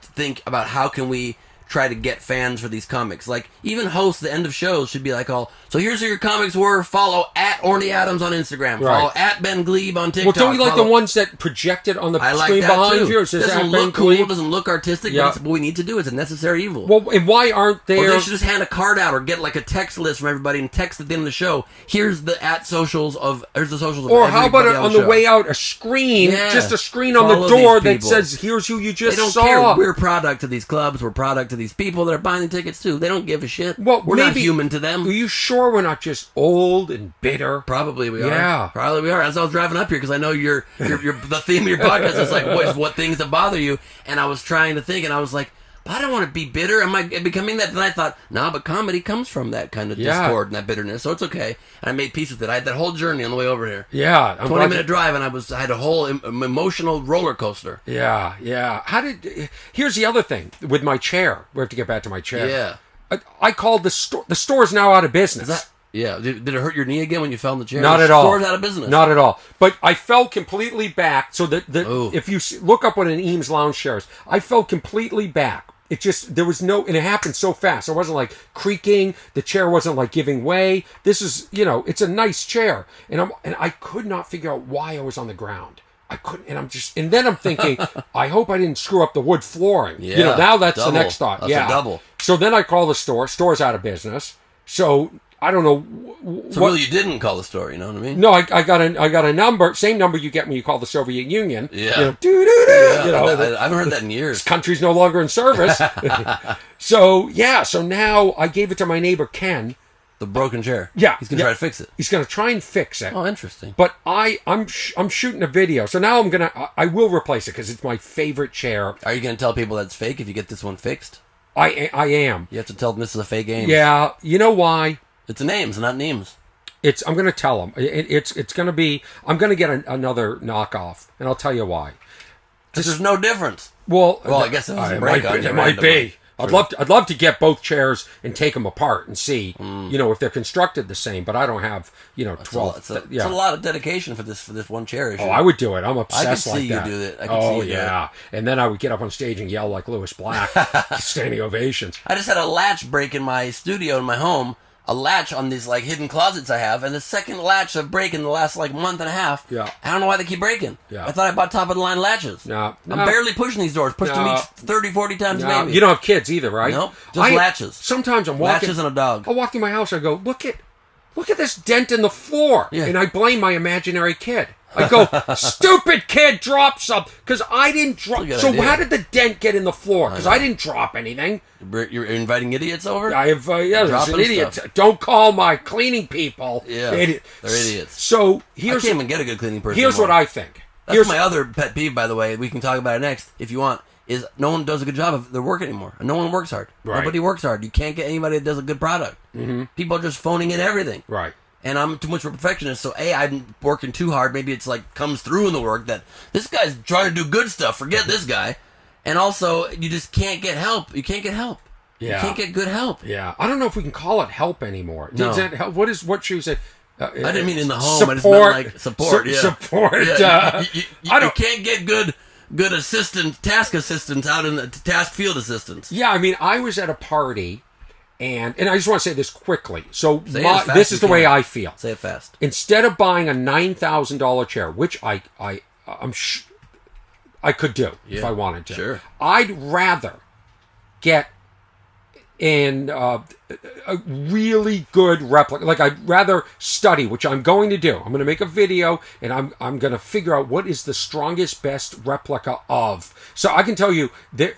think about how can we try to get fans for these comics. Like, even hosts, the end of shows should be like, so here's who your comics were. Follow at Orny Adams on Instagram. Right. Follow at Ben Gleib on TikTok. Well, don't you like the ones that projected on the screen behind you? It says doesn't look cool, doesn't look artistic, but it's what we need to do. It's a necessary evil. Well, and why aren't there... Or they should just hand a card out or get like a text list from everybody and text at the end of the show, here's the socials of Or how about on the way out, a screen, just a screen on the door that says, here's who you just saw. They don't care. We're product to these clubs. We're product to these people that are buying the tickets too. They don't give a shit. Well, we're not human to them. Are you sure we're not just old and bitter? Probably we are. Yeah. Probably we are. As I was driving up here, because I know you're the theme of your podcast is like, what things that bother you? And I was trying to think, and I was like, but I don't want to be bitter. Am I becoming that? And I thought, but comedy comes from that kind of discord and that bitterness, so it's okay. And I made peace with it. I had that whole journey on the way over here. Yeah. 20-minute drive, and I had a whole emotional roller coaster. Yeah. Here's the other thing with my chair. We have to get back to my chair. Yeah. I called the store. The store's now out of business. Did it hurt your knee again when you fell in the chair? Not at all. The store's out of business. Not at all. But I fell completely back. So if you look up what an Eames lounge chair is, I fell completely back. It just, there was no, and it happened so fast. It wasn't like creaking. The chair wasn't like giving way. This is, it's a nice chair. And I could not figure out why I was on the ground. I couldn't, and then I'm thinking, I hope I didn't screw up the wood flooring. Yeah, now that's the next thought. That's a double. So then I call the store. Store's out of business. So I don't know. Really, you didn't call the store. You know what I mean? No, I got a number. Same number you get when you call the Soviet Union. Yeah. I haven't heard that in years. This country's no longer in service. So now I gave it to my neighbor Ken. The broken chair. Yeah. He's gonna try to fix it. He's gonna try and fix it. Oh, interesting. But I'm shooting a video, so now I will replace it because it's my favorite chair. Are you gonna tell people that's fake if you get this one fixed? I am. You have to tell them this is a fake Eames. Yeah. You know why? It's an Eames, not an Eames. I'm going to tell them. It's going to be... I'm going to get another knockoff, and I'll tell you why. There's no difference. Well, I guess it might be. I'd love to get both chairs and take them apart and see, if they're constructed the same. But I don't have, 12. It's a lot of dedication for this one chair issue. Oh, I would do it. I'm obsessed like that. I could see you do it. I could see you do it. And then I would get up on stage and yell like Louis Black, standing ovations. I just had a latch break in my studio in my home. A latch on these like hidden closets I have, and the second latch of break in the last like month and a half. Yeah. I don't know why they keep breaking. Yeah. I thought I bought top of the line latches. No. I'm barely pushing these doors. Pushed them each 30, 40 times maybe. You don't have kids either, right? Nope. Just latches. Sometimes I'm walking. Latches and a dog. I walk through my house. I go, look at this dent in the floor, and I blame my imaginary kid. I go, stupid kid, drop something. Because I didn't drop. So how did the dent get in the floor? Because I didn't drop anything. You're inviting idiots over? I have, there's an idiot. Stuff. Don't call my cleaning people. Yeah, they're idiots. So I can't even get a good cleaning person. Here's anymore. what I think. That's my other pet peeve, by the way. We can talk about it next if you want. Is no one does a good job of their work anymore. No one works hard. Right. Nobody works hard. You can't get anybody that does a good product. Mm-hmm. People are just phoning in everything. Right. And I'm too much of a perfectionist, so I'm working too hard. Maybe it's like comes through in the work that this guy's trying to do good stuff. Forget this guy. And also, you just can't get help. You can't get help. Yeah. You can't get good help. Yeah. I don't know if we can call it help anymore. No. Is that help? What should you say? I didn't mean in the home. Support, I just meant like support. Support. Yeah. You can't get good assistant, task assistants out in the task field assistants. Yeah, I mean, I was at a party. And I just want to say this quickly. So this is the way I feel. Say it fast. Instead of buying a $9,000 chair, which I could do if I wanted to, sure. I'd rather get in a really good replica. Like, I'd rather study, which I'm going to do. I'm going to make a video, and I'm going to figure out what is the strongest, best replica of. So I can tell you,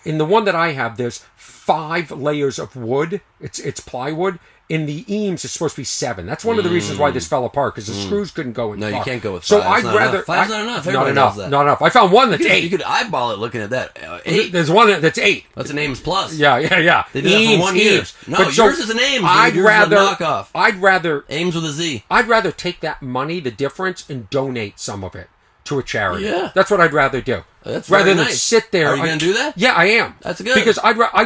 in the one that I have, there's 5 layers of wood. It's plywood. In the Eames, it's supposed to be 7. That's one of the reasons why this fell apart, because the screws couldn't go in. No, you can't go with 5. So I'd rather... 5's not enough. Not enough. Not enough. I found one that's 8. You could eyeball it looking at that. 8. There's one that's 8. That's an Eames Plus. Yeah. They did that for 1 year. No, but yours is an Eames. Yours is a knockoff. I'd rather... Eames with a Z. I'd rather take that money, the difference, and donate some of it to a charity. Yeah. That's what I'd rather do. That's rather very than nice. sit there. Are you going to do that? Yeah, I am. That's good. Because I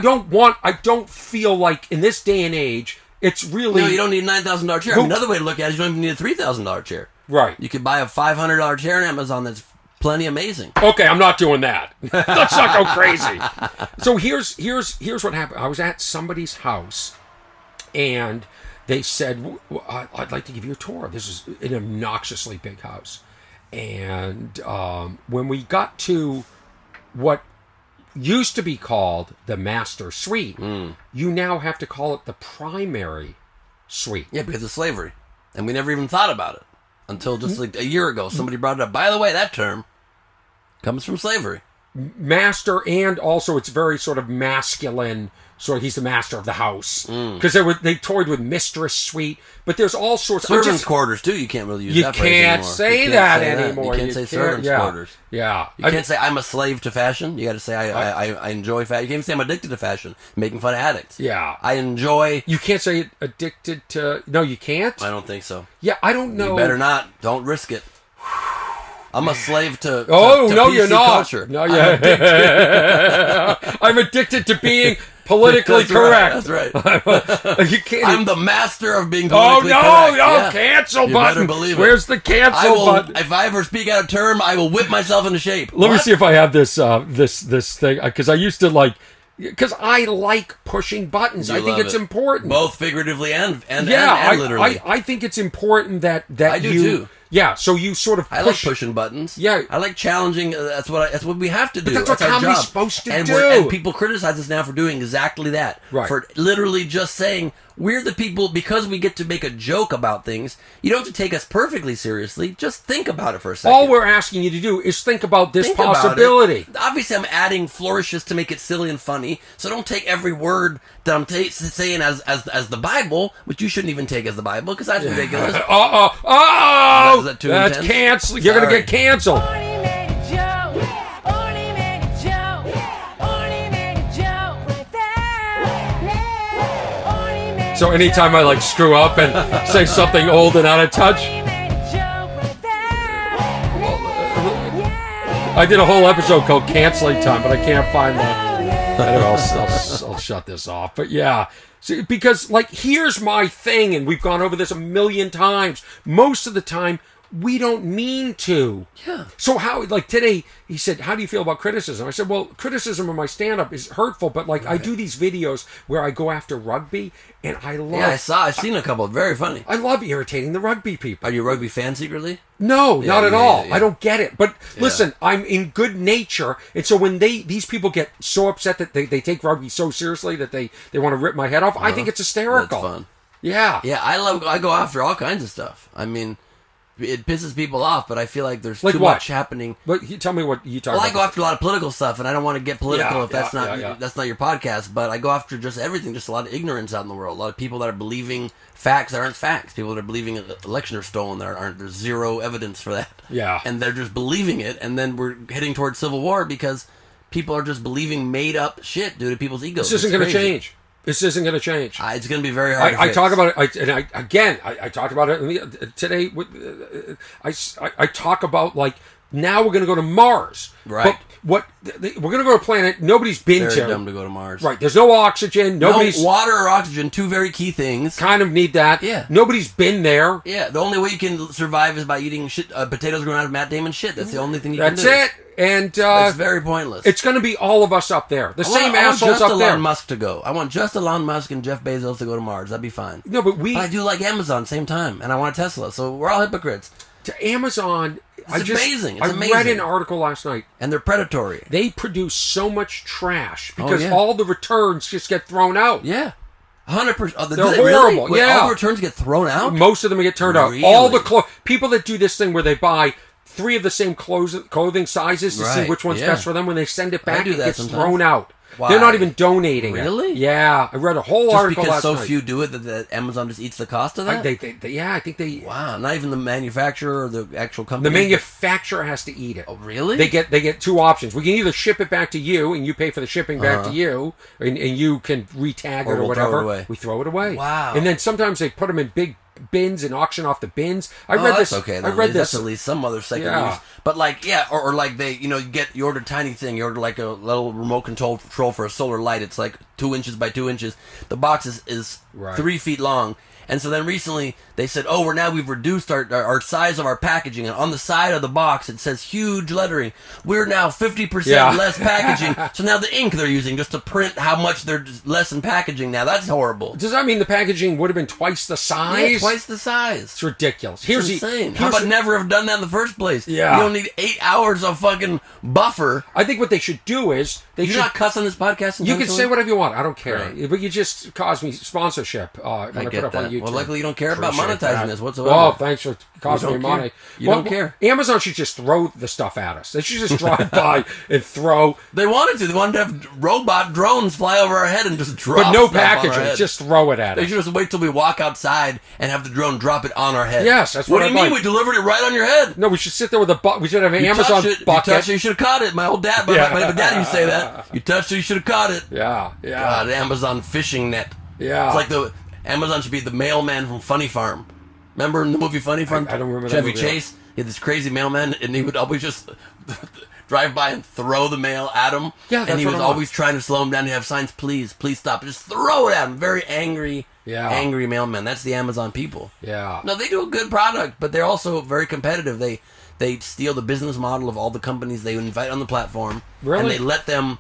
don't feel like in this day and age, it's really... No, you don't need a $9,000 chair. Another way to look at it is you don't even need a $3,000 chair. Right. You could buy a $500 chair on Amazon that's plenty amazing. Okay, I'm not doing that. Let's not go crazy. So here's what happened. I was at somebody's house, and they said, I'd like to give you a tour. This is an obnoxiously big house. And when we got to what used to be called the master suite, you now have to call it the primary suite. Yeah, because of slavery. And we never even thought about it until just like a year ago. Somebody brought it up. By the way, that term comes from slavery. Master, and also it's very sort of masculine. So he's the master of the house, because they toyed with mistress suite, but there's all sorts of servants' quarters too. You can't really use that phrase anymore. You can't say that anymore. You can't say servants' quarters. Yeah, you can't say I'm a slave to fashion. You got to say I enjoy fashion. You can't even say I'm addicted to fashion, making fun of addicts. Yeah, I enjoy. You can't say addicted to. No, you can't. I don't think so. Yeah, I don't know. You better not. Don't risk it. I'm a slave to. Oh to no, PC you're not. Culture. No, yeah. I'm addicted to being politically correct. Right, that's right. You can't. I'm the master of being politically correct. Oh no! Yeah. Cancel You button. better believe it. Where's the cancel button? If I ever speak out of term, I will whip myself into shape. Let me see if I have this this thing, because I used to like. Because I like pushing buttons. I think it's important. Both figuratively and literally. I think it's important that I do too. Yeah, so you sort of push. I like pushing buttons. Yeah. I like challenging. That's what we have to do. But that's what our comedy's job. supposed to and do. And people criticize us now for doing exactly that. Right. For literally just saying, we're the people, because we get to make a joke about things, you don't have to take us perfectly seriously. Just think about it for a second. All we're asking you to do is think about this possibility. Obviously, I'm adding flourishes to make it silly and funny, so don't take every word that I'm saying as the Bible, which you shouldn't even take as the Bible, because that's ridiculous. Is that too that's intense? cancel. You're going to get canceled. So anytime I like screw up and say something old and out of touch, I did a whole episode called Canceling Time, but I can't find that. I don't know, I'll shut this off. But yeah, see, because like here's my thing, and we've gone over this a million times. Most of the time, we don't mean to. Yeah. So how, like today, he said, how do you feel about criticism? I said, well, criticism of my stand-up is hurtful, but like I do these videos where I go after rugby, and I love... Yeah, I've seen a couple. Very funny. I love irritating the rugby people. Are you a rugby fan secretly? No, not at all. Yeah. I don't get it. But listen, I'm in good nature, and so when these people get so upset that they take rugby so seriously that they want to rip my head off, I think it's hysterical. That's fun. Yeah. Yeah, I go after all kinds of stuff. I mean... It pisses people off, but I feel like there's like too what? much happening. But tell me what you talk about. Well, I go after a lot of political stuff, and I don't want to get political if that's not your podcast. But I go after just everything, just a lot of ignorance out in the world. A lot of people that are believing facts that aren't facts. People that are believing elections are stolen that aren't. There's zero evidence for that. Yeah, and they're just believing it, and then we're heading towards civil war because people are just believing made up shit due to people's egos. This isn't going to change. This isn't going to change. It's going to be very hard. I talk about it, I talked about it today. I talk about like now we're going to go to Mars, right? But we're going to go to a planet nobody's been very to. Dumb to go to Mars, right? There's no oxygen. Nobody's no water or oxygen. Two very key things. Kind of need that. Yeah. Nobody's been there. Yeah. The only way you can survive is by eating potatoes grown out of Matt Damon's shit. That's the only thing you can do. That's it. And it's very pointless. It's going to be all of us up there. The same assholes up there. I want just Elon Musk to go. I want just Elon Musk and Jeff Bezos to go to Mars. That'd be fine. No, but I do like Amazon same time, and I want a Tesla. So we're all hypocrites. To Amazon, it's amazing. It's amazing. I read an article last night, and they're predatory. They produce so much trash because all the returns just get thrown out. Yeah. 100%. They're horrible. Wait, yeah. all the returns get thrown out? Most of them get turned out. All the people that do this thing where they buy 3 of the same clothing sizes to see which one's best for them, when they send it back, it gets thrown out. Why? They're not even donating Really? it. Yeah. I read a whole article last night. Because so few do it that Amazon just eats the cost of that? I think they... Wow, not even the manufacturer or the actual company? The manufacturer has to eat it. Oh, really? They get 2 options. We can either ship it back to you, and you pay for the shipping back to you, and you can re-tag it or whatever. Throw it away. We throw it away. Wow. And then sometimes they put them in big bins and auction off the bins. I read this. Okay. I read this. That's at least some other second use. But like, or like they, you order a tiny thing. You order like a little remote control for a solar light. It's like 2 inches by 2 inches. The box is 3 feet long. And so then recently they said, we've reduced our size of our packaging. And on the side of the box, it says huge lettering, we're now 50% less packaging. So now the ink they're using just to print how much they're less in packaging now. That's horrible. Does that mean the packaging would have been twice the size? Yeah, twice the size. It's ridiculous. It's insane. How about never have done that in the first place? Yeah. You don't need 8 hours of fucking buffer. I think what they should do is... You're not cuss on this podcast? You can say whatever you want. I don't care. Right. But you just caused me sponsorship when I put up on YouTube. Well, luckily you don't care about monetizing this whatsoever. Oh, thanks for costing me money. You don't care. Amazon should just throw the stuff at us. They should just drive by and throw. They wanted to. They wanted to have robot drones fly over our head and just drop. But no packaging. Just throw it at us. They should just wait till we walk outside and have the drone drop it on our head. Yes, that's what do you mean? We delivered it right on your head. No, we should sit there with a bucket. We should have an Amazon bucket. You touched it, you should have caught it. My old dad, my dad used to say that. You touched it, you should have caught it. Yeah. God, Amazon fishing net. Yeah. It's like Amazon should be the mailman from Funny Farm. Remember in the movie Funny Farm? I don't remember Chevy that movie. Chase. He had this crazy mailman, and he would always just drive by and throw the mail at him. Yeah, that's and he what was I want. always trying to slow him down. He'd have signs, please stop. Just throw it at him. Very angry, angry mailman. That's the Amazon people. Yeah. No, they do a good product, but they're also very competitive. They steal the business model of all the companies they invite on the platform. Really? And they let them,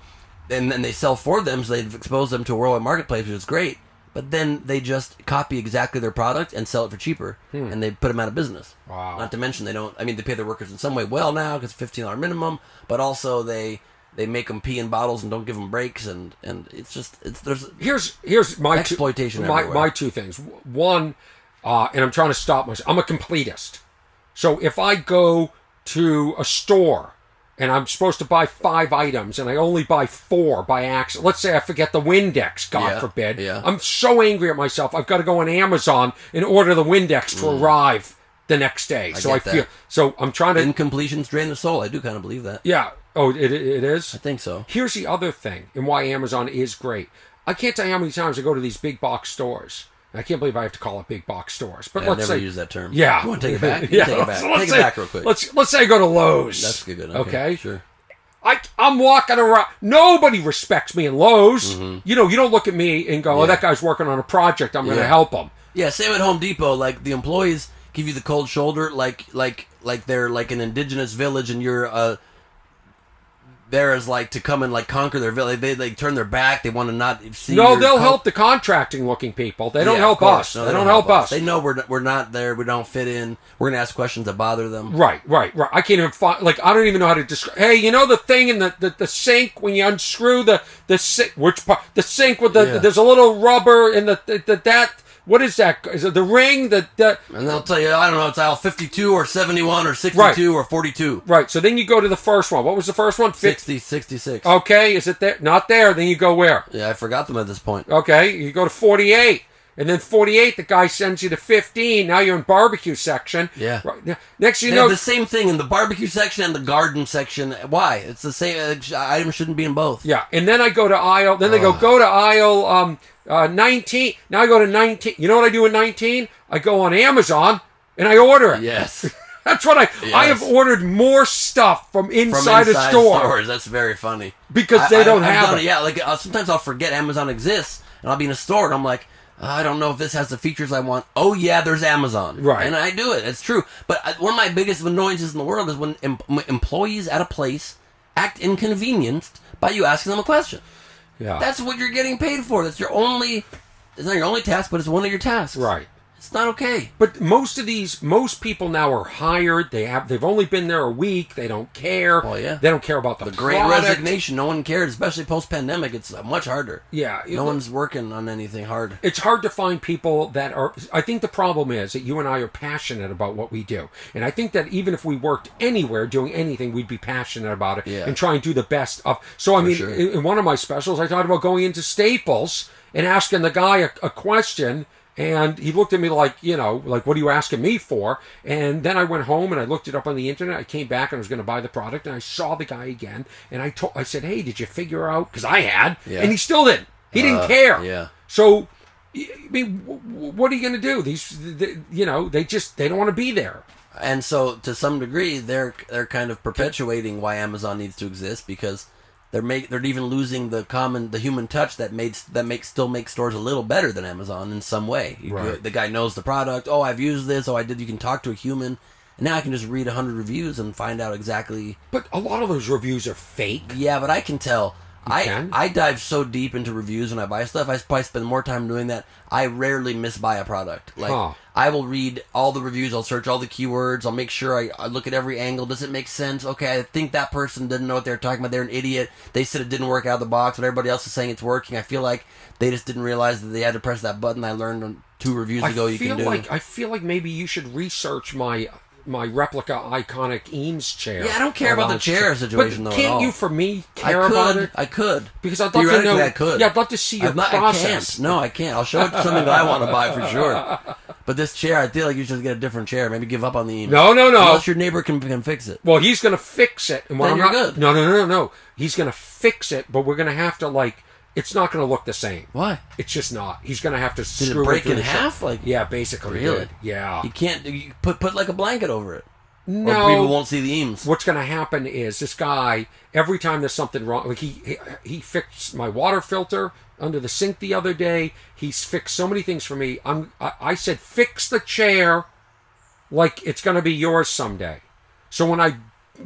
and then they sell for them, so they've exposed them to a worldwide marketplace, which is great. But then they just copy exactly their product and sell it for cheaper, and they put them out of business. Wow. Not to mention they pay their workers in some way well now because $15 minimum, but also they make them pee in bottles and don't give them breaks, and here's my exploitation my two things. One, and I'm trying to stop myself. I'm a completist, so if I go to a store and I'm supposed to buy 5 items, and I only buy 4 by accident. Let's say I forget the Windex, God forbid. Yeah. I'm so angry at myself. I've got to go on Amazon and order the Windex to arrive the next day. So I'm trying to... Incompletions drain the soul. I do kind of believe that. Yeah. Oh, it is? I think so. Here's the other thing, and why Amazon is great. I can't tell you how many times I go to these big box stores. I can't believe I have to call it big box stores. But let's say... I've never used that term. Yeah. You want to take it back? Yeah. Take it back. Take it back real quick. Let's say I go to Lowe's. That's good. Okay? Sure. I'm walking around. Nobody respects me in Lowe's. Mm-hmm. You don't look at me and go, that guy's working on a project. I'm going to help him. Yeah, same at Home Depot. Like, the employees give you the cold shoulder like they're like an indigenous village and you're there as like to come and like conquer their village. They turn their back. They want to not see. No, they'll help the contracting looking people. They don't help us. No, they don't help us. They know we're not there. We don't fit in. We're gonna ask questions that bother them. Right. I can't even find. Like, I don't even know how to describe. Hey, the thing in the sink when you unscrew the sink? Which part? The sink with the there's a little rubber in that. What is that? Is it the ring? And they'll tell you, I don't know, it's aisle 52 or 71 or 62 or 42. Right. So then you go to the first one. What was the first one? 66. Okay. Is it there? Not there. Then you go where? Yeah, I forgot them at this point. Okay. You go to 48. And then 48, the guy sends you to 15. Now you're in barbecue section. Yeah. Right. Next thing you they know... have the same thing in the barbecue section and the garden section. Why? It's the same. Item shouldn't be in both. Yeah. And then I go to aisle... Then they go to aisle 19. Now I go to 19. You know what I do in 19? I go on Amazon and I order it. Yes. That's what I have ordered more stuff from inside a store. Stores. That's very funny. Because they don't have it. Yeah, like sometimes I'll forget Amazon exists and I'll be in a store and I'm like... I don't know if this has the features I want. Oh, yeah, there's Amazon. Right. And I do it. It's true. But one of my biggest annoyances in the world is when employees at a place act inconvenienced by you asking them a question. Yeah. That's what you're getting paid for. It's not your only task, but it's one of your tasks. Right. It's not okay. But most people now are hired. They've only been there a week. They don't care. Oh, yeah. They don't care about the Great product. Resignation. No one cares, especially post-pandemic. It's much harder. Yeah. No one's working on anything hard. It's hard to find people that are... I think the problem is that you and I are passionate about what we do. And I think that even if we worked anywhere doing anything, we'd be passionate about it and try and do the best of... So, in one of my specials, I talked about going into Staples and asking the guy a question... And he looked at me like, what are you asking me for? And then I went home and I looked it up on the internet. I came back and I was going to buy the product. And I saw the guy again. And I said, hey, did you figure out? Because I had. Yeah. And he still didn't. He didn't care. Yeah. So I mean, what are you going to do? They don't want to be there. And so, to some degree, they're kind of perpetuating why Amazon needs to exist, because they're even losing the human touch that still makes stores a little better than Amazon in some way. Right. The guy knows the product. Oh, I've used this. Oh, I did. You can talk to a human. And now I can just read 100 reviews and find out exactly. But a lot of those reviews are fake. Yeah, but I can tell. I dive so deep into reviews when I buy stuff. I probably spend more time doing that. I rarely misbuy a product. I will read all the reviews. I'll search all the keywords. I'll make sure I look at every angle. Does it make sense? Okay, I think that person didn't know what they were talking about. They're an idiot. They said it didn't work out of the box, but everybody else is saying it's working. I feel like they just didn't realize that they had to press that button I learned on 2 reviews ago you can do. I feel like maybe you should research my replica iconic Eames chair. Yeah, I don't care about the chair situation, but though. can't you, for me, care about it? I could. Because I'd love to know. I could. Yeah, I'd love to see your process. I can't. No, I can't. I'll show it to something that I want to buy for sure. But this chair, I feel like you should get a different chair. Maybe give up on the Eames. No. Unless your neighbor can fix it. Well, he's going to fix it. And then you're good. No. He's going to fix it, but we're going to have to, it's not going to look the same. Why? It's just not. He's going to have to Did it break in half? Yeah, basically. Really? Yeah. You can't put like a blanket over it. No. Or people won't see the Eames. What's going to happen is this guy, every time there's something wrong, he fixed my water filter under the sink the other day. He's fixed so many things for me. I said, fix the chair like it's going to be yours someday. So when I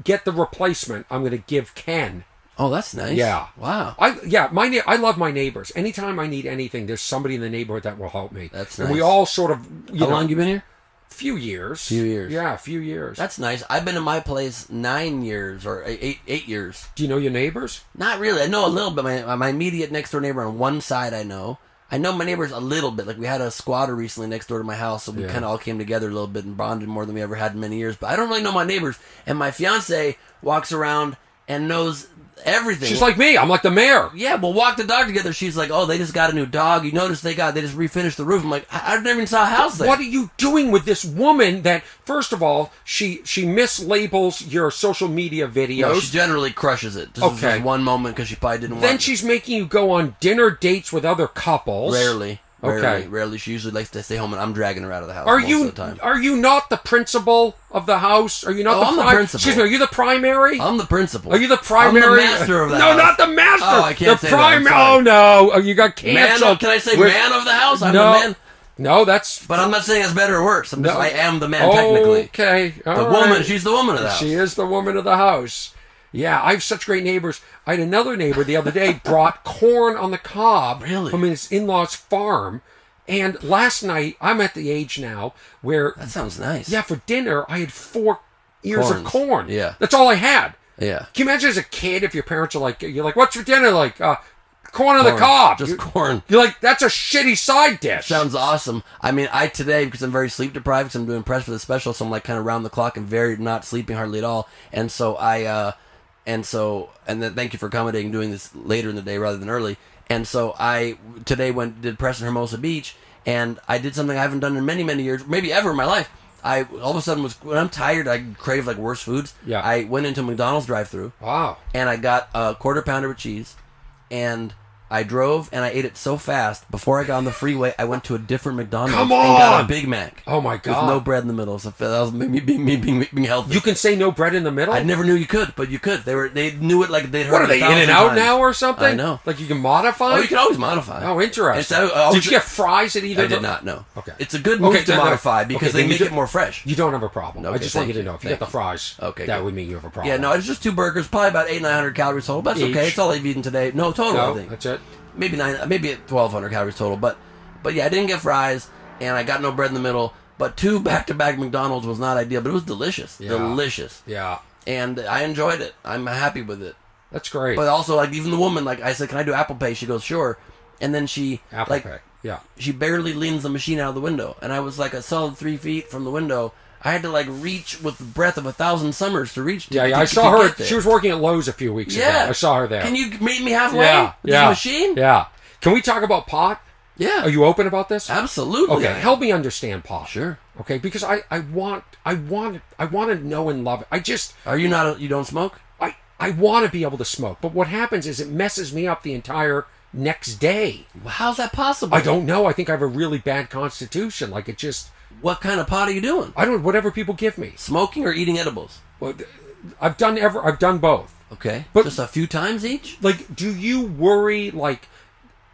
get the replacement, I'm going to give Ken. Oh, that's nice. Yeah. Wow. I love my neighbors. Anytime I need anything, there's somebody in the neighborhood that will help me. That's nice. And we all sort of, How long you been here? Few years. Yeah, a few years. That's nice. I've been in my place 9 years or 8 years. Do you know your neighbors? Not really. I know a little bit. My immediate next door neighbor on one side I know. I know my neighbors a little bit. Like we had a squatter recently next door to my house, so we kind of all came together a little bit and bonded more than we ever had in many years. But I don't really know my neighbors. And my fiance walks around and knows everything. She's like me. I'm like the mayor. Yeah, we'll walk the dog together. She's like, oh, they just got a new dog. You notice they just refinished the roof. I'm like, I never even saw a house there. What are you doing with this woman that, first of all, she mislabels your social media videos? No, she generally crushes it. This is just one moment because she probably didn't want Then she's making you go on dinner dates with other couples. Rarely. Okay. Rarely. She usually likes to stay home, and I'm dragging her out of the house Are most you of the time. Are you not the principal of the house? Are you not I'm the principal. Excuse me, are you the primary? I'm the principal. Are you the primary? I'm the master of the No, house. not the master. Oh, I can't say that. I'm sorry. Oh, no. Oh, you got canceled. Can I say man of the house? I'm the man. No, that's... But I'm not saying it's better or worse. I am the man, technically. Okay. Woman, she's the woman of the house. She is the woman of the house. Yeah, I have such great neighbors. I had another neighbor the other day brought corn on the cob from his in-laws' farm. And last night, I'm at the age now where... That sounds nice. Yeah, for dinner, I had 4 ears of corn. Yeah. That's all I had. Yeah. Can you imagine as a kid if your parents are you're like, what's for dinner? Corn on the cob. Just corn. You're like, that's a shitty side dish. Sounds awesome. I mean, today, because I'm very sleep deprived, because I'm doing press for the special, so I'm kind of round the clock and very not sleeping hardly at all. And so and then thank you for accommodating doing this later in the day rather than early. And so I today did press in Hermosa Beach, and I did something I haven't done in many, many years, maybe ever in my life. I all of a sudden when I'm tired, I crave worse foods. Yeah. I went into a McDonald's drive-thru. Wow. And I got a quarter pounder with cheese, and I drove and I ate it so fast. Before I got on the freeway, I went to a different McDonald's and got a Big Mac. Oh my God! With no bread in the middle. So that was me being healthy. You can say no bread in the middle. I never knew you could, but you could. They knew it like they'd heard. What are they, In-N-Out now or something? I know. Like you can modify. Oh, you can always modify. Oh, interesting. Did you get fries at either? I did not. No. Okay. It's a good move to modify because they make it more fresh. You don't have a problem. Okay, I just want you to know if you get the fries. Okay. That would mean you have a problem. Yeah. No, it's just 2 burgers, probably about 800-900 calories total. But that's okay. It's all I've eaten today. No, total. I think that's it. Maybe 1,200 calories total, but yeah, I didn't get fries, and I got no bread in the middle. But 2 back-to-back McDonald's was not ideal, but it was delicious, delicious. Yeah, and I enjoyed it. I'm happy with it. That's great. But also, even the woman, I said, "Can I do Apple Pay?" She goes, "Sure," and then she Apple Pay, yeah. She barely leans the machine out of the window, and I was a solid 3 feet from the window. I had to reach with the breath of 1,000 summers to reach. I saw her. She was working at Lowe's a few weeks ago. I saw her there. Can you meet me halfway with this machine? Yeah. Can we talk about pot? Yeah. Are you open about this? Absolutely. Okay. Help me understand pot. Sure. Okay, because I want to know and love it. Are you not? You don't smoke? I want to be able to smoke, but what happens is it messes me up the entire next day. How's that possible? I don't know. I think I have a really bad constitution. Like, it just... What kind of pot are you doing? I don't know. Whatever people give me. Smoking or eating edibles? Well, I've done both. Okay. But just a few times each? Like, do you worry, like,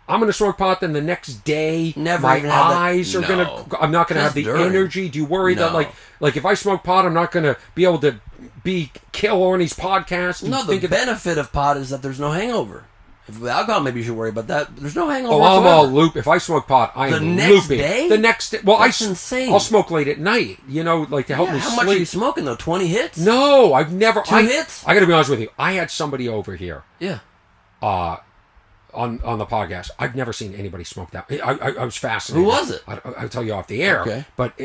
I'm going to smoke pot, then the next day Never my even had that. eyes are No. going to... I'm not going to have the during. energy? Do you worry that, No. like if I smoke pot, I'm not going to be able to kill Orny's podcast? Do you No, the think benefit of pot is that there's no hangover. If with alcohol, maybe you should worry about that. There's no hangover. Oh, I'm all whatsoever. loop. If I smoke pot, I am The next loopy. day? The next day. Well, That's insane. I'll smoke late at night, like to help Yeah, me how sleep. much are you smoking, though? 20 hits? No, I've never... Two hits? I got to be honest with you. I had somebody over here Yeah. on the podcast. I've never seen anybody smoke that. I was fascinated. Who was it? I'll tell you off the air. Okay. But,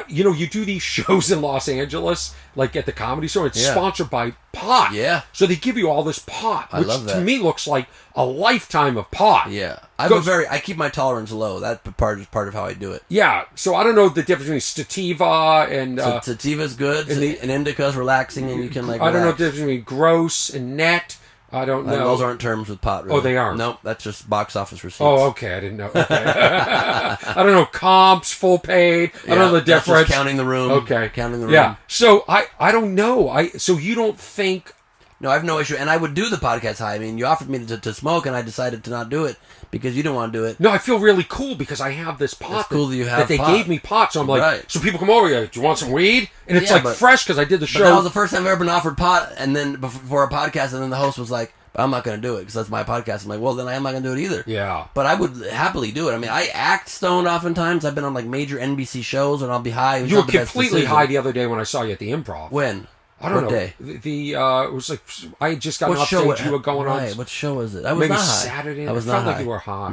you do these shows in Los Angeles, like at the Comedy Store. It's Yeah. sponsored by pot. Yeah. So they give you all this pot, I which love to that. me looks like a lifetime of pot. Yeah. I keep my tolerance low. That part is part of how I do it. Yeah, so I don't know the difference between sativa and... So sativa's good, and indica's relaxing, and you can I don't know the difference between gross and net. I don't know. Those aren't terms with pot, really. Oh, they aren't? Nope, that's just box office receipts. Oh, okay, I didn't know. Okay. I don't know comps, full paid. I don't know the that's difference. just counting the room. Okay. Counting the room. Yeah, so I don't know. So you don't think... No, I have no issue. And I would do the podcast high. I mean, you offered me to smoke, and I decided to not do it because you didn't want to do it. No, I feel really cool because I have this pot. It's cool that you have they pot. gave me pot. So I'm like, Right. so people come over, do you want some weed? And it's Yeah, like but- fresh because I did the But show. that was the first time I've ever been offered pot, and then before a podcast, and then the host was like, but I'm not going to do it because that's my podcast. I'm like, well, then I'm not going to do it either. Yeah. But I would happily do it. I mean, I act stoned oftentimes. I've been on like major NBC shows, and I'll be high. It was You were not the best completely decision. high the other day when I saw you at the Improv. When? I don't What know. day? It was like I had just gotten What off show? stage. You were going right. on. What show was it? I was Maybe not high. Saturday. I was It not felt high. like you were high.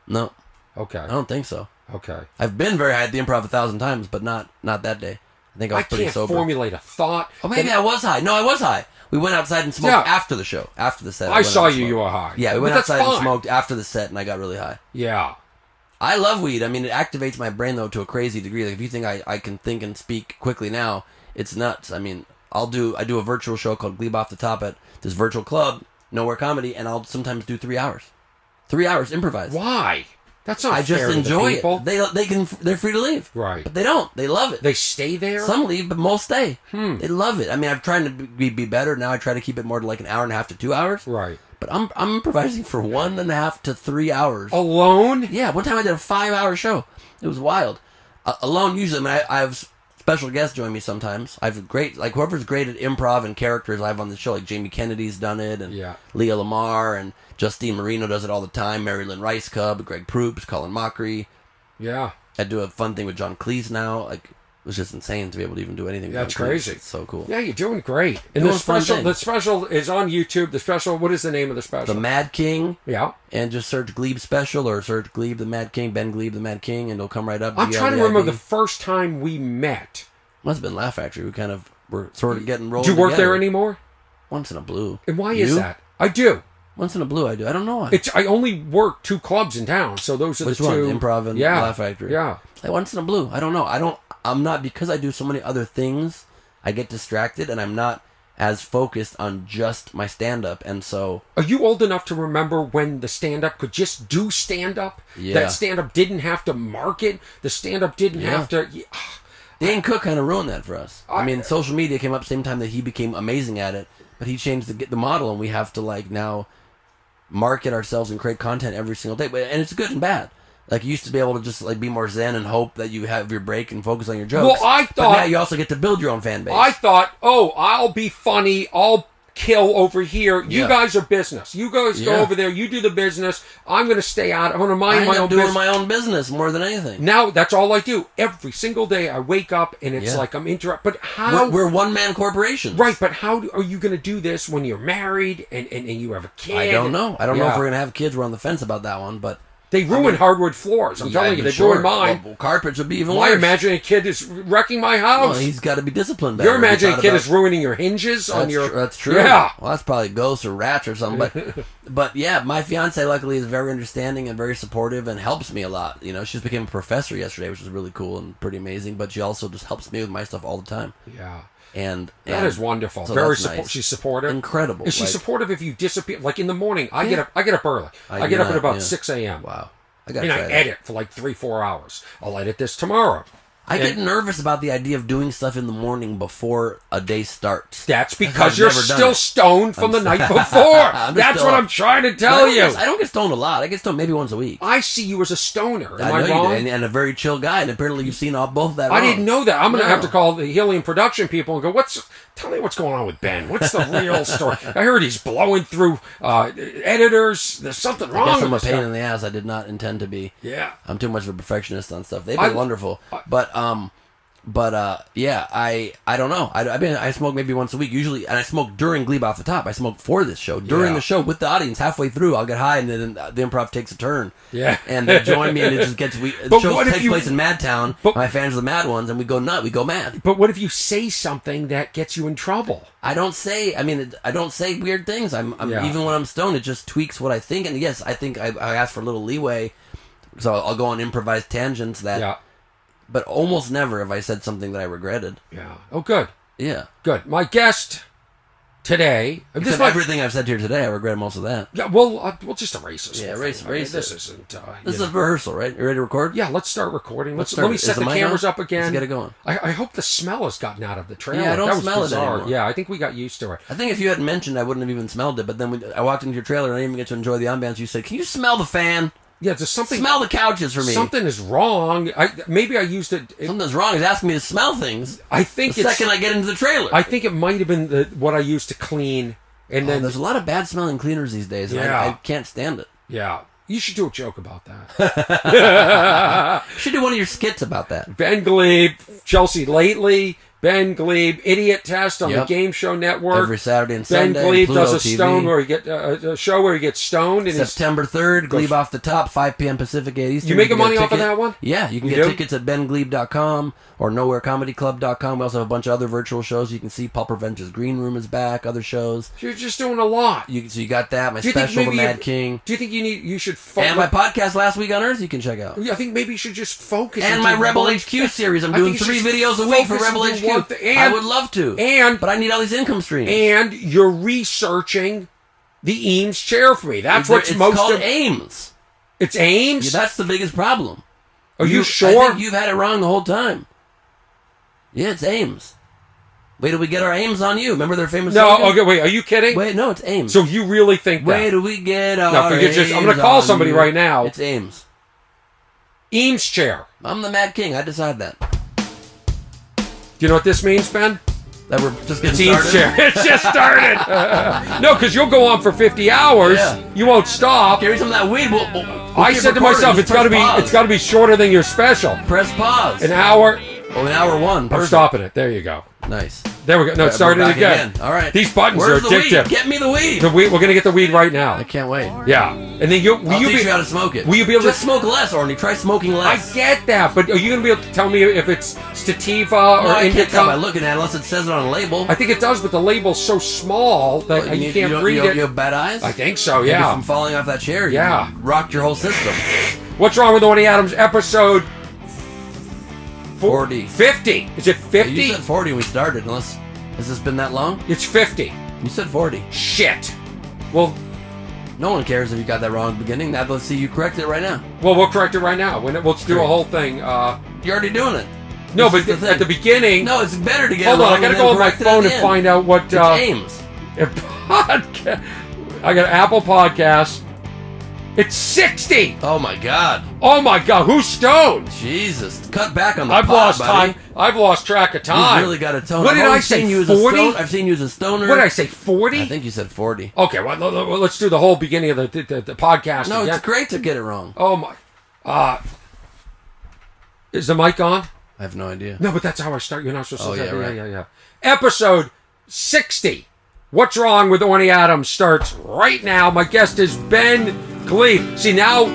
No. Okay. I don't think so. Okay. I've been very high at the Improv 1,000 times, but not that day. I think I was pretty can't sober. formulate a thought. Oh, maybe I was high. No, I was high. We went outside and smoked Yeah. after the show, after the set. I went saw out and you. You smoked. were high. Yeah, we But went that's outside and fine. smoked after the set, and I got really high. Yeah. I love weed. I mean, it activates my brain, though, to a crazy degree. Like, if you think I can think and speak quickly now, it's nuts. I mean, I do a virtual show called Gleib Off the Top at this virtual club, Nowhere Comedy, and I'll sometimes do 3 hours. 3 hours improvised. Why? That's not I just fair to the enjoy people. it. They're free to leave. Right. But they don't. They love it. They stay there? Some leave, but most stay. They love it. I mean, I'm trying to be better. Now I try to keep it more to like an hour and a half to 2 hours. Right. But I'm improvising for 1.5 to 3 hours. Alone? Yeah, one time I did a 5-hour show. It was wild. Alone, usually, I mean, I have special guests join me sometimes. I have whoever's great at improv and characters I have on the show, like Jamie Kennedy's done it, and Yeah. Leah Lamar, and Justine Marino does it all the time, Mary Lynn Rice Cub, Greg Proops, Colin Mockery. Yeah. I do a fun thing with John Cleese now. Like, it was just insane to be able to even do anything with That's John Cleese. crazy. It's so cool. Yeah, you're doing great. And Doing fun the things. special is on YouTube. The special, what is the name of the special? The Mad King. Yeah. And just search Gleib Special or search Gleib the Mad King, Ben Gleib the Mad King, and it'll come right up. I'm trying to remember GLEIB. the first time we met. Must have been Laugh Factory. We kind of were sort of getting rolled Do you work together. there anymore? Once in a blue. And why You? is that? I do. Once in a blue, I do. I don't know why. I only work 2 clubs in town, so those are Which the 2. ones? Improv and Laugh Factory. Yeah. Like once in a blue. I don't know. I'm not, because I do so many other things, I get distracted and I'm not as focused on just my stand-up, and so... Are you old enough to remember when the stand-up could just do stand-up? Yeah. That stand-up didn't have to market. The stand-up didn't have to... Dane Cook kind of ruined that for us. I mean, social media came up same time that he became amazing at it, but he changed the model, and we have to, like, now market ourselves and create content every single day. And it's good and bad. Like, you used to be able to just, like, be more zen and hope that you have your break and focus on your jokes. Well, I But thought... now you also get to build your own fan base. I thought, I'll be funny. I'll kill over here. You Yeah. guys are business. You guys go Yeah. over there. You do the business. I'm going to stay out. I'm going to mind I my end own up doing business. my own business more than anything. Now, that's all I do. Every single day I wake up and it's Yeah. like I'm interrupted. But how... We're one-man corporations. Right, but how are you going to do this when you're married and you have a kid? I don't know. I don't know Yeah. if we're going to have kids. We're on the fence about that one, but They ruin hardwood floors. I'm telling you, they ruin mine. Well, carpets would be even worse. My imaginary kid is wrecking my house. Well, he's got to be disciplined. Your imaginary kid is ruining your hinges on your... That's true. Yeah. Well, that's probably ghosts or rats or something. But yeah, my fiance luckily is very understanding and very supportive and helps me a lot. You know, she just became a professor yesterday, which was really cool and pretty amazing. But she also just helps me with my stuff all the time. Yeah. And that is wonderful. So Very nice. She's supportive. Incredible. Is she supportive if you disappear? Like in the morning, I get up early. I get get up at up, about 6 a.m. Wow. I edit for like 3-4 hours. I'll edit this tomorrow. I get nervous about the idea of doing stuff in the morning before a day starts. That's because you're still stoned from the night before. That's what I'm trying to tell you. I don't get stoned a lot. I get stoned maybe once a week. I see you as a stoner. Am I I know wrong? you do, and a very chill guy. And apparently you've seen both of that. I didn't know that. I'm going to have to call the Helium production people and go, tell me what's going on with Ben. What's the real story? I heard he's blowing through editors. There's something wrong with I'm a this pain guy. in the ass. I did not intend to be. Yeah. I'm too much of a perfectionist on stuff. They've been wonderful. But yeah, I don't know. I smoke maybe once a week usually, and I smoke during Gleib Off the Top. I smoke for this show during the show with the audience. Halfway through, I'll get high, and then the improv takes a turn. Yeah, and they join me, and it just gets. The show takes place in Madtown. My fans are the mad ones, and we go nut. We go mad. But what if you say something that gets you in trouble? I don't say weird things. Even when I'm stoned, it just tweaks what I think. And yes, I think I ask for a little leeway, so I'll go on improvised tangents that. Yeah. But almost never have I said something that I regretted. Yeah. Oh, good. Yeah. Good. My guest today... everything I've said here today, I regret most of that. Yeah, we'll just erase this. Yeah, erase This it. isn't... This is a rehearsal, right? You ready to record? Yeah, let's start recording. Let me set Is the mic cameras on? up again. Let's get it going. I hope the smell has gotten out of the trailer. Yeah, I don't that was smell bizarre. it anymore. Yeah, I think we got used to it. I think if you hadn't mentioned, I wouldn't have even smelled it. But then I walked into your trailer and I didn't even get to enjoy the ambiance. You said, "Can you smell the fan?" Yeah, there's something... Smell the couches for me. Something is wrong. Maybe I used it... Something's wrong. He's asking me to smell things. I think the second I get into the trailer. I think it might have been what I used to clean. And then there's a lot of bad smelling cleaners these days. And I can't stand it. Yeah. You should do a joke about that. You should do one of your skits about that. Ben Gleib, Chelsea Lately, Ben Gleib, Idiot Test on the Game Show Network. Every Saturday and Ben Sunday. Gleib does a show where he gets stoned. And September 3rd, Gleib Off the Top, 5 p.m. Pacific, 8 Eastern. You making money off of that one? Yeah, you can get tickets at bengleib.com or nowherecomedyclub.com. We also have a bunch of other virtual shows you can see. Paul Prevention's Green Room is back, other shows. You're just doing a lot. So you got that, my special, The Mad King. Do you think you should focus? And my podcast, Last Week on Earth, you can check out. I think maybe you should just focus. And my Rebel HQ series. I'm doing 3 videos a week for Rebel HQ. I would love to. But I need all these income streams. And you're researching the Eames chair for me. That's what's it's most... It's called Eames. It's Eames? Yeah, that's the biggest problem. Are you sure? I think you've had it wrong the whole time. Yeah, it's Eames. Wait till we get our Eames on you. Remember their famous slogan? Okay, wait, are you kidding? Wait, no, it's Eames. So you really think that? Wait till we get our Eames I'm going to call somebody right now. It's Eames. Eames chair. I'm the Mad King. I decide that. Do you know what this means, Ben? That we're just getting started? Eames chair. It's just started. No, because you'll go on for 50 hours. Yeah. You won't stop. Carry some of that weed. I said to myself, it's got to be shorter than your special. Press pause. An hour. Oh, an hour 1. Perfect. I'm stopping it. There you go. Nice. There we go. No, it started again. All right. These buttons are addictive. Get me the weed. We're going to get the weed right now. I can't wait. Yeah. And then I'll teach you how to smoke it. Will you be able to smoke less, Orny? Try smoking less. I get that, but are you going to be able to tell me if it's sativa or I indica? can't tell by looking at it unless it says it on a label. I think it does, but the label's so small that you can't read it. You have bad eyes? I think so, yeah. Maybe from falling off that chair, you rocked your whole system. What's Wrong with Orny Adams, episode 40. 50. Is it 50? You said 40 when we started, unless... Has this been that long? It's 50. You said 40. Shit. Well... No one cares if you got that wrong at the beginning. Now let's see you correct it right now. Well, we'll correct it right now. We'll do a whole thing. You're already doing it. No, but at the beginning... No, it's better to get Hold on, I gotta go on my phone and find out what... It's Eames. I got Apple Podcasts. It's 60! Oh my god. Oh my god, who's stoned? Jesus. Cut back on the I've lost buddy. time. I've lost track of time. You've really got to tone. What did I say, 40? I've seen you as a stoner. What did I say, 40? I think you said 40. Okay, well, let's do the whole beginning of the podcast No, again. It's great to get it wrong. Oh my... is the mic on? I have no idea. No, but that's how I start. You're not supposed to say right. Yeah. Episode 60. What's Wrong with Orny Adams starts right now. My guest is Ben Gleib. See, now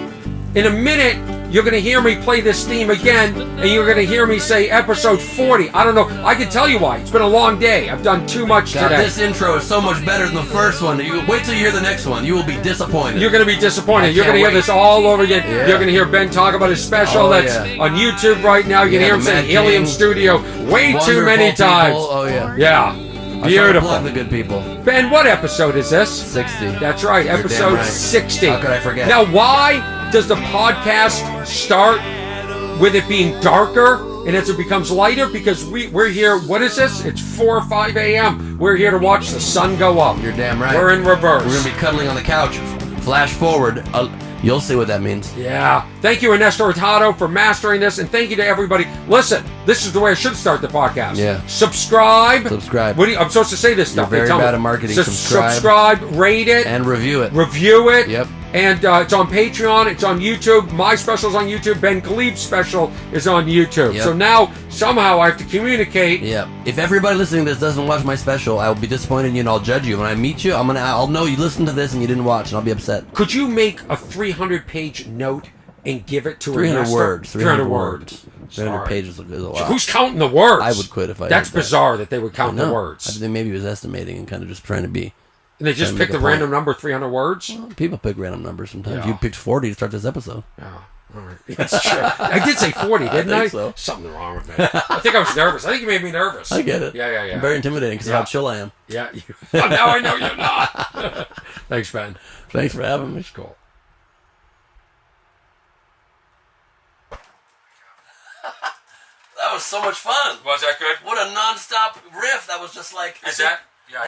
In a minute, you're going to hear me play this theme again, and you're going to hear me say episode 40. I don't know. I can tell you why. It's been a long day. I've done too much God, today. this intro is so much better than the first one. You wait till you hear the next one. You will be disappointed. You're going to be disappointed. You're going to hear this all over again. Yeah. You're going to hear Ben talk about his special that's on YouTube right now. You can hear him say Helium Studio way too many times. Oh, yeah. Yeah. Beautiful. Plug the good people. Ben, what episode is this? 60. That's right, episode right. 60. How could I forget? Now, why does the podcast start with it being darker and as it becomes lighter? Because we're here, what is this? It's 4 or 5 a.m. We're here to watch the sun go up. You're damn right. We're in reverse. We're going to be cuddling on the couch. Flash forward. You'll see what that means. Yeah. Thank you, Ernesto Hurtado, for mastering this, and thank you to everybody. Listen, this is the way I should start the podcast. Yeah. Subscribe. Subscribe. I'm supposed to say this stuff. You're very bad at marketing. Subscribe, rate it. And review it. Review it. Yep. And it's on Patreon. It's on YouTube. My special's on YouTube. Ben Gleib's special is on YouTube. Yep. So now, somehow, I have to communicate. Yeah. If everybody listening to this doesn't watch my special, I will be disappointed in you and I'll judge you. When I meet you, I'll know you listened to this and you didn't watch, and I'll be upset. Could you make a 300-page note and give it to 300 words. 300 words. 300 pages is a lot. Who's counting the words? I would quit if I That's did that. bizarre that they would count the words. I think maybe he was estimating and kind of just trying to be. And they just picked a random number, 300 words? Well, people pick random numbers sometimes. Yeah. You picked 40 to start this episode. Yeah. All right. That's true. I did say 40, didn't I? think so. Something wrong with me. I think I was nervous. I think you made me nervous. I get it. Yeah. I'm very intimidating because of how chill I am. Yeah. Now I know you're not. Thanks, Ben. Thanks for having me. It's cool. That was so much fun. Was that good? What a non-stop riff. That was just like... Is that...